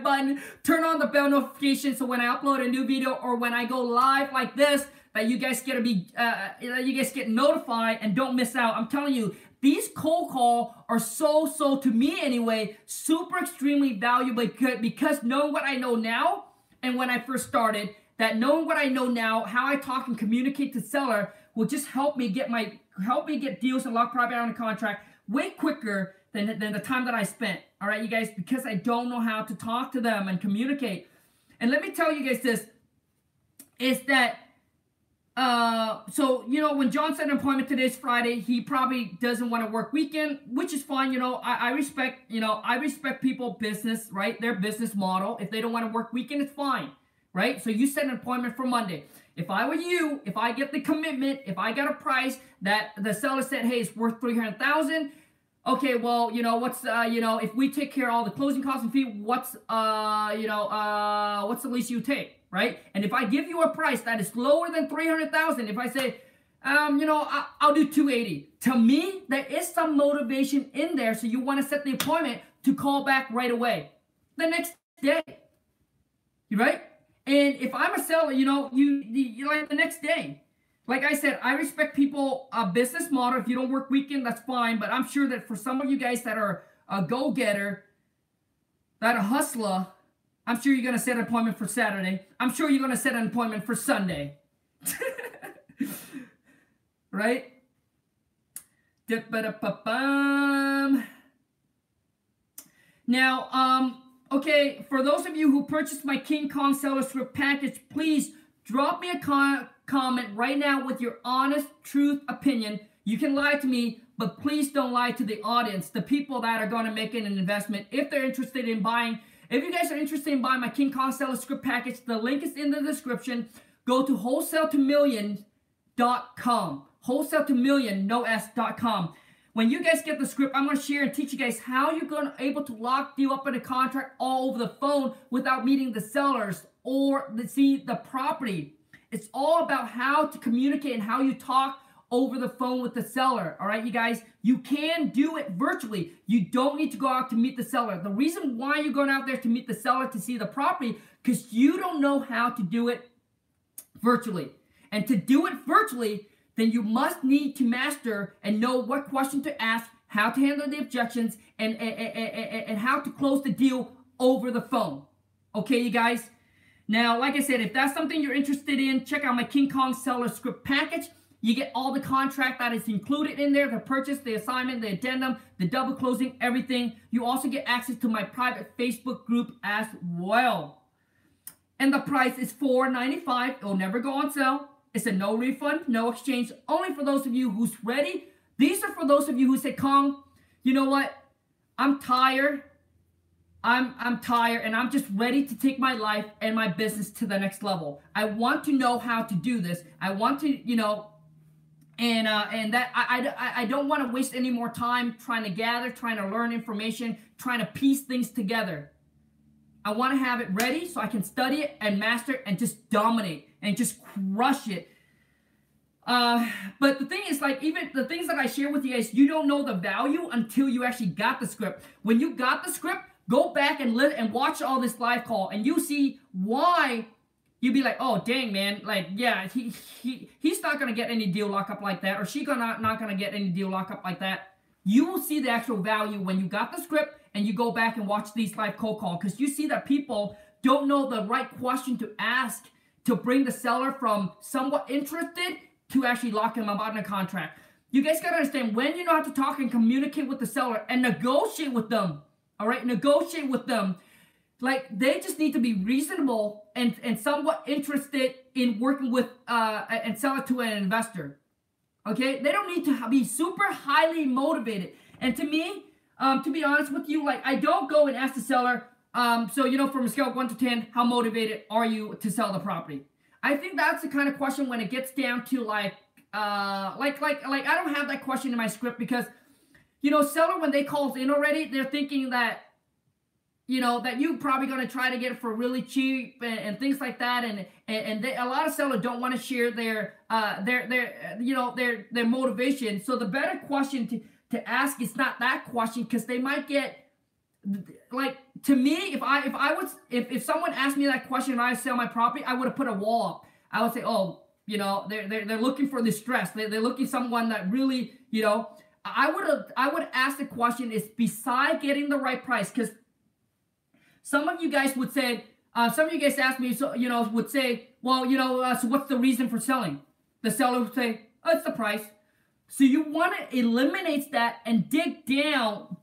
button, turn on the bell notification so when I upload a new video or when I go live like this, that you guys get notified and don't miss out. I'm telling you, these cold calls are so to me anyway, super extremely valuable because knowing what I know now and when I first started, that knowing what I know now, how I talk and communicate to seller will just help me get deals and lock property on a contract way quicker than the time that I spent. All right, you guys, because I don't know how to talk to them and communicate. And let me tell you guys this, is that, so, you know, when John set an appointment today's Friday, he probably doesn't want to work weekend, which is fine. You know, I respect people business, right? Their business model. If they don't want to work weekend, it's fine. Right? So you set an appointment for Monday. If I were you, if I get the commitment, if I got a price that the seller said, hey, it's worth $300,000. Okay, well, you know, what's, you know, if we take care of all the closing costs and fee, what's the least you take, right? And if I give you a price that is lower than $300,000, if I say, you know, I'll do $280. To me, there is some motivation in there. So you want to set the appointment to call back right away. The next day, right? And if I'm a seller, you know, you like the next day. Like I said, I respect people, business model. If you don't work weekend, that's fine. But I'm sure that for some of you guys that are a go-getter, that a hustler, I'm sure you're going to set an appointment for Saturday. I'm sure you're going to set an appointment for Sunday. Right? Now, okay, for those of you who purchased my King Kong Seller Script package, please drop me a comment right now with your honest, truth opinion. You can lie to me, but please don't lie to the audience, the people that are going to make an investment. If they're interested in buying, if you guys are interested in buying my King Kong Seller Script package, the link is in the description. Go to wholesaletomillion.com. Wholesaletomillion, no S.com. When you guys get the script, I'm going to share and teach you guys how you're going to be able to lock you up in a contract all over the phone without meeting the sellers or the property. It's all about how to communicate and how you talk over the phone with the seller. All right, you guys, you can do it virtually. You don't need to go out to meet the seller. The reason why you're going out there to meet the seller to see the property, because you don't know how to do it virtually. And to do it virtually, then you must need to master and know what question to ask, how to handle the objections, and how to close the deal over the phone. Okay, you guys? Now, like I said, if that's something you're interested in, check out my King Kong Seller Script package. You get all the contract that is included in there, the purchase, the assignment, the addendum, the double closing, everything. You also get access to my private Facebook group as well. And the price is $4.95. It will never go on sale. It's a no refund, no exchange, only for those of you who's ready. These are for those of you who say, Khang, you know what? I'm tired. I'm tired and I'm just ready to take my life and my business to the next level. I want to know how to do this. I want to, you know, and that I don't want to waste any more time trying to gather, trying to learn information, trying to piece things together. I want to have it ready so I can study it and master it and just dominate and just crush it. But the thing is, like, even the things that I share with you guys, you don't know the value until you actually got the script. When you got the script, go back and watch all this live call, and you see why. You'd be like, oh dang, man, like, yeah, he's not gonna get any deal lockup like that, or she's not gonna get any deal lockup like that. You will see the actual value when you got the script and you go back and watch these live cold calls, because you see that people don't know the right question to ask to bring the seller from somewhat interested to actually locking them up on a contract. You guys gotta understand, when you know how to talk and communicate with the seller and negotiate with them, all right, negotiate with them. Like, they just need to be reasonable and somewhat interested in working with and sell it to an investor. Okay, they don't need to be super highly motivated. And to me, to be honest with you, like, I don't go and ask the seller, so, you know, from a scale of 1 to 10, how motivated are you to sell the property? I think that's the kind of question when it gets down to like I don't have that question in my script, because, you know, seller, when they call in already, they're thinking that, you know, that you're probably going to try to get it for really cheap and things like that. And a lot of sellers don't want to share their motivation. So the better question to ask is not that question, because they might get, like, to me, if someone asked me that question and I sell my property, I would have put a wall up. I would say, oh, you know, they're looking for distress. They're looking for someone that really, you know, I would ask the question is, beside getting the right price, because some of you guys would say, some of you guys asked me, so, you know, would say, well, you know, so what's the reason for selling? The seller would say, oh, it's the price. So you want to eliminate that and dig down,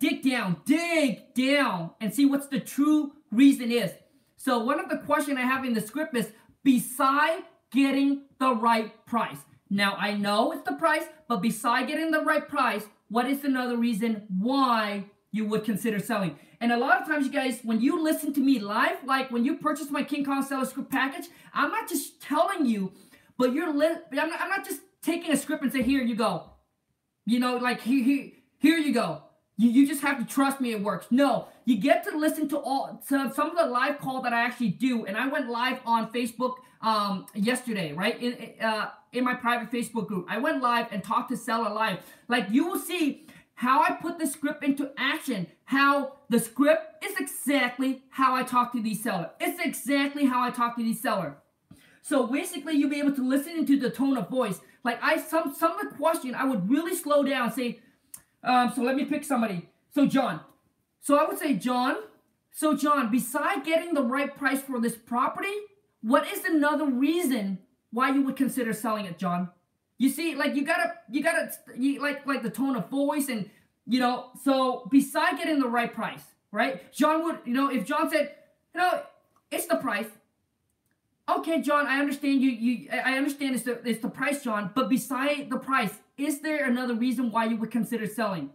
and see what's the true reason is. So one of the questions I have in the script is, beside getting the right price. Now, I know it's the price, but beside getting the right price, what is another reason why you would consider selling? And a lot of times, you guys, when you listen to me live, like when you purchase my King Kong Seller Script package, I'm not just telling you, but I'm not just taking a script and say, here you go. You know, like, here you go. You just have to trust me, it works. No, you get to listen to some of the live call that I actually do. And I went live on Facebook yesterday, right? In my private Facebook group. I went live and talked to seller live. Like, you will see how I put the script into action. How the script is exactly how I talk to these sellers. It's exactly how I talk to these sellers. So basically, you'll be able to listen into the tone of voice. Like, some of the question, I would really slow down and say, so let me pick somebody. So John. So I would say, John, beside getting the right price for this property, what is another reason why you would consider selling it, John? You see, like, you gotta like the tone of voice, and, you know, so beside getting the right price, right? John would, you know, if John said, you know, it's the price. Okay, John, I understand I understand it's the price, John, but beside the price, is there another reason why you would consider selling?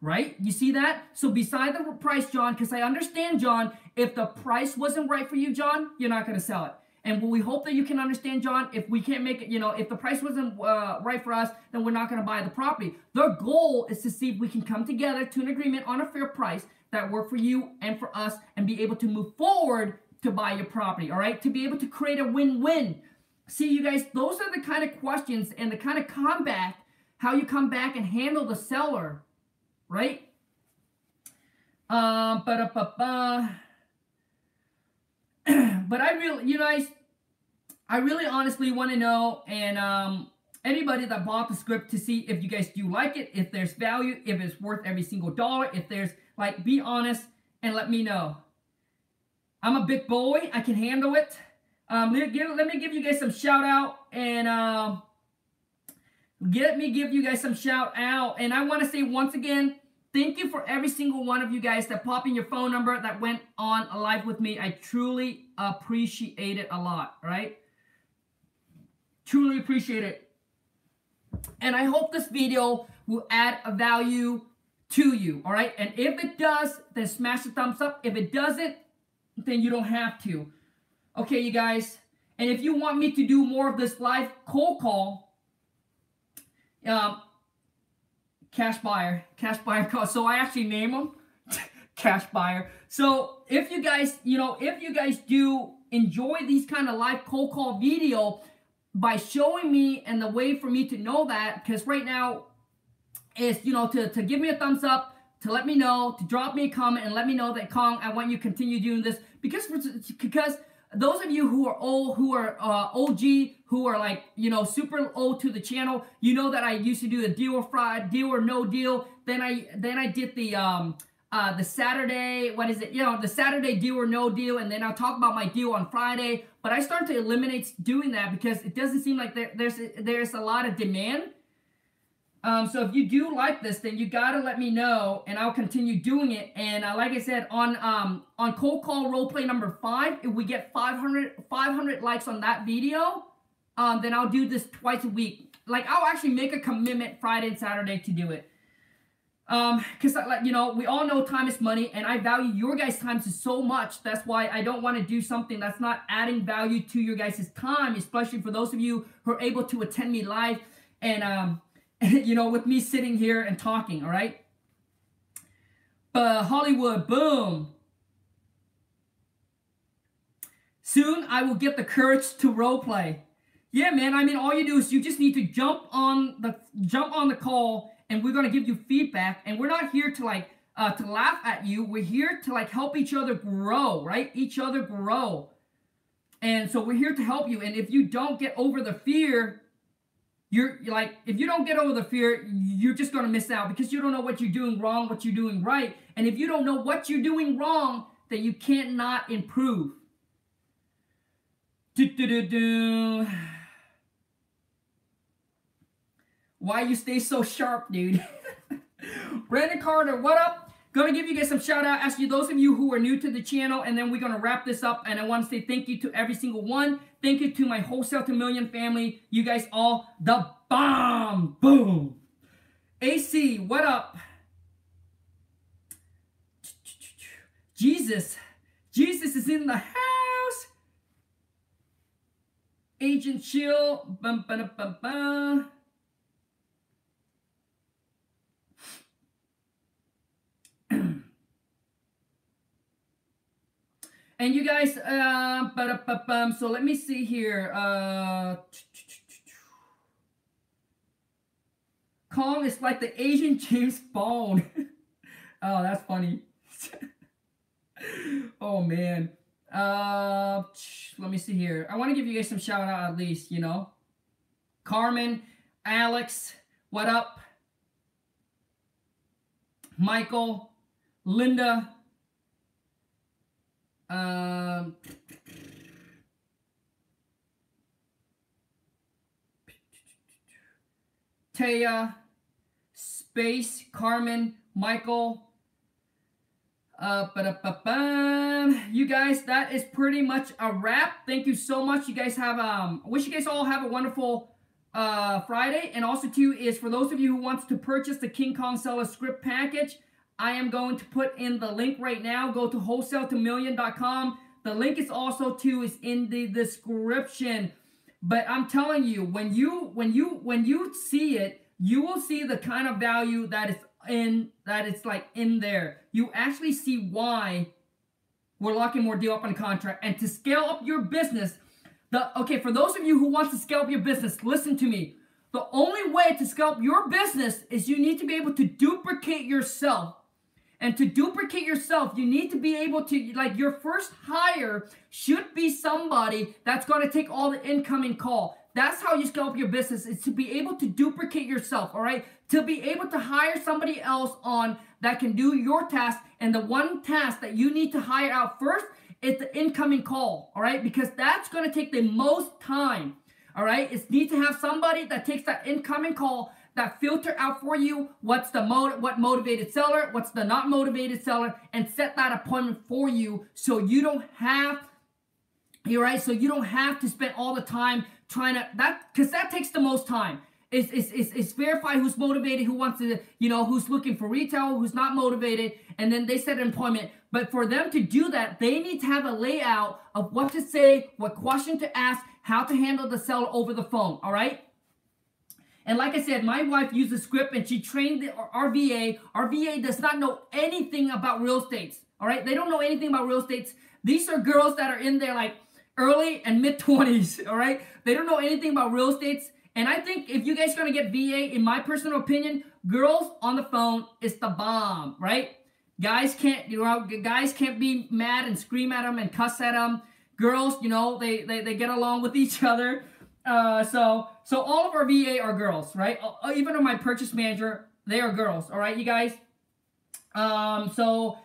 Right? You see that? So beside the price, John, because I understand, John, if the price wasn't right for you, John, you're not going to sell it. And we hope that you can understand, John, if we can't make it, you know, if the price wasn't right for us, then we're not going to buy the property. The goal is to see if we can come together to an agreement on a fair price that work for you and for us, and be able to move forward to buy your property, all right? To be able to create a win-win. See, you guys, those are the kind of questions and the kind of comeback, how you come back and handle the seller, right? But I really, you guys, I really honestly want to know, and anybody that bought the script, to see if you guys do like it, if there's value, if it's worth every single dollar, if there's, like, be honest and let me know. I'm a big boy. I can handle it. Let me give you guys some shout out, and let me give you guys some shout out. And I want to say once again, thank you for every single one of you guys that pop in your phone number that went on live with me. I truly appreciate it a lot, right? Truly appreciate it. And I hope this video will add a value to you, all right? And if it does, then smash the thumbs up. If it doesn't, then you don't have to. Okay, you guys. And if you want me to do more of this live cold call, cash buyer call. So I actually name them cash buyer. So if you guys, you know, if you guys do enjoy these kind of live cold call video, by showing me, and the way for me to know that, because right now is, you know, to give me a thumbs up, to let me know, to drop me a comment and let me know that, Khang, I want you to continue doing this, because those of you who are old, who are OG, who are like, you know, super old to the channel, you know that I used to do the deal or fraud, deal or no deal. Then I did the Saturday, what is it? You know, the Saturday deal or no deal, and then I'll talk about my deal on Friday. But I started to eliminate doing that because it doesn't seem like there's a lot of demand. So if you do like this, then you gotta let me know, and I'll continue doing it. And like I said, on cold call roleplay number 5, if we get 500 likes on that video, then I'll do this twice a week. Like, I'll actually make a commitment Friday and Saturday to do it. Because, you know, we all know time is money, and I value your guys' time so much. That's why I don't want to do something that's not adding value to your guys' time, especially for those of you who are able to attend me live and, you know, with me sitting here and talking, all right? But Hollywood, boom. Soon I will get the courage to roleplay. Yeah, man, I mean, all you do is you just need to jump on the call, and we're going to give you feedback. And we're not here to, like, to laugh at you. We're here to, like, help each other grow, right? Each other grow. And so we're here to help you. And if you don't get over the fear, you're like, if you don't get over the fear, you're just going to miss out, because you don't know what you're doing wrong, what you're doing right. And if you don't know what you're doing wrong, then you can't not improve. Why you stay so sharp, dude? Brandon Carter, what up? Gonna give you guys some shout out. Ask you, those of you who are new to the channel, and then we're gonna wrap this up. And I want to say thank you to every single one. Thank you to my Wholesale to Million family. You guys all the bomb. Boom. AC, what up? Jesus is in the house. Agent Chill. Bum, ba, bum, bum. And you guys, so let me see here. Khang is like the Asian James Bond. Oh, that's funny. Oh, man. Let me see here. I want to give you guys some shout out at least, you know. Carmen, Alex, what up? Michael, Linda. Taya, Space, Carmen, Michael. You guys, that is pretty much a wrap. Thank you so much. You guys have I wish you guys all have a wonderful Friday. And also too is for those of you who wants to purchase the King Kong Seller script package, I am going to put in the link right now. Go to wholesaletomillion.com. The link is also too is in the description. But I'm telling you, when you see it, you will see the kind of value that is it's like in there. You actually see why we're locking more deal up on contract. And to scale up your business, for those of you who want to scale up your business, listen to me. The only way to scale up your business is you need to be able to duplicate yourself. And to duplicate yourself, you need to be able to, like, your first hire should be somebody that's going to take all the incoming call. That's how you scale up your business, is to be able to duplicate yourself, all right? To be able to hire somebody else on that can do your task. And the one task that you need to hire out first is the incoming call, all right? Because that's going to take the most time, all right? It's need to have somebody that takes that incoming call, that filter out for you what's the what motivated seller, what's the not motivated seller, and set that appointment for you, so you don't have, you're right, so you don't have to spend all the time trying to, because that takes the most time. It's verify who's motivated, who wants to, you know, who's looking for retail, who's not motivated, and then they set an appointment. But for them to do that, they need to have a layout of what to say, what question to ask, how to handle the seller over the phone, all right? And like I said, my wife used a script and she trained our VA. Our VA does not know anything about real estate. All right? They don't know anything about real estate. These are girls that are in there like, early and mid-20s, all right? They don't know anything about real estate. And I think if you guys are going to get VA, in my personal opinion, girls on the phone is the bomb, right? Guys can't, guys can't be mad and scream at them and cuss at them. Girls, they get along with each other. So all of our VA are girls, right? Even on my purchase manager, they are girls, all right, you guys? So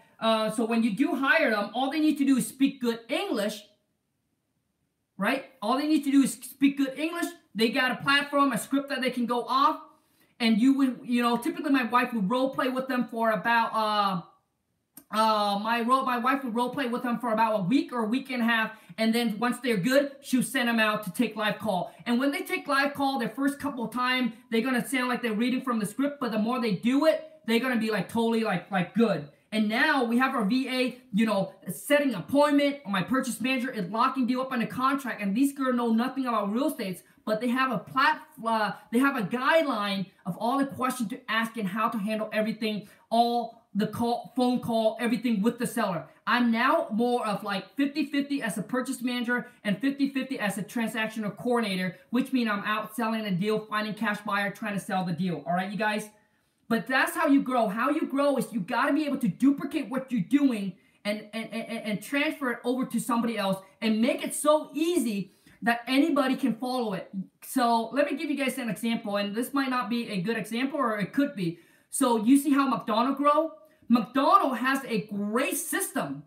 when you do hire them, all they need to do is speak good English, right? All they need to do is speak good English. They got a platform, a script that they can go off, and you would, typically my wife would role play with them for about, my wife would role play with them for about a week or a week and a half, and then once they're good, she'll send them out to take live call. And when they take live call, their first couple of times, they're gonna sound like they're reading from the script, but the more they do it, they're gonna be like totally like good. And now we have our VA, setting an appointment. My purchase manager is locking you up on a contract, and these girls know nothing about real estate, but they have they have a guideline of all the questions to ask and how to handle everything, all the phone call, everything with the seller. I'm now more of like 50-50 as a purchase manager and 50-50 as a transactional coordinator, which means I'm out selling a deal, finding cash buyer, trying to sell the deal. All right, you guys? But that's how you grow. How you grow is you got to be able to duplicate what you're doing and transfer it over to somebody else and make it so easy that anybody can follow it. So let me give you guys an example, and this might not be a good example, or it could be. So you see how McDonald's grow? McDonald's has a great system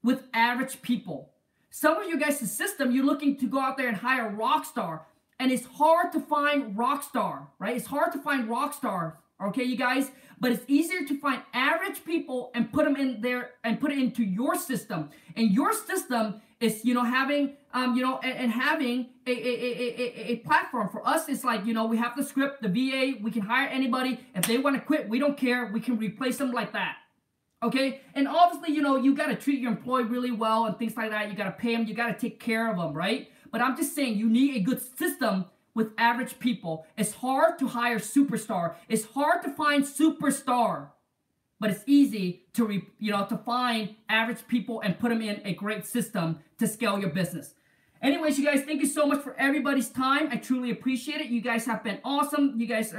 with average people. Some of you guys' system, you're looking to go out there and hire a rock star, and it's hard to find rock star, right? It's hard to find rock stars. Okay, you guys, but it's easier to find average people and put them in there and put it into your system. And your system is, having, having a platform. For us, it's like, we have the script, the VA, we can hire anybody. If they want to quit, we don't care. We can replace them like that. Okay, and obviously, you got to treat your employee really well and things like that. You got to pay them. You got to take care of them, right? But I'm just saying, you need a good system with average people. It's hard to hire superstar. It's hard to find superstar, but it's easy to to find average people and put them in a great system to scale your business. Anyways, you guys, thank you so much for everybody's time. I truly appreciate it. You guys have been awesome. You guys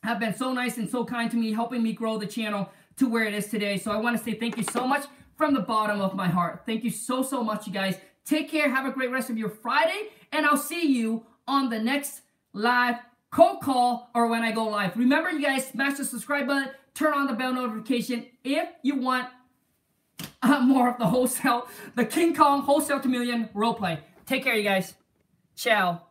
have been so nice and so kind to me, helping me grow the channel to where it is today. So I want to say thank you so much from the bottom of my heart. Thank you so much, you guys. Take care. Have a great rest of your Friday, and I'll see you on the next live cold call or when I go live. Remember, you guys, smash the subscribe button, turn on the bell notification if you want more of the King Kong Wholesale to Million role play. Take care, you guys. Ciao.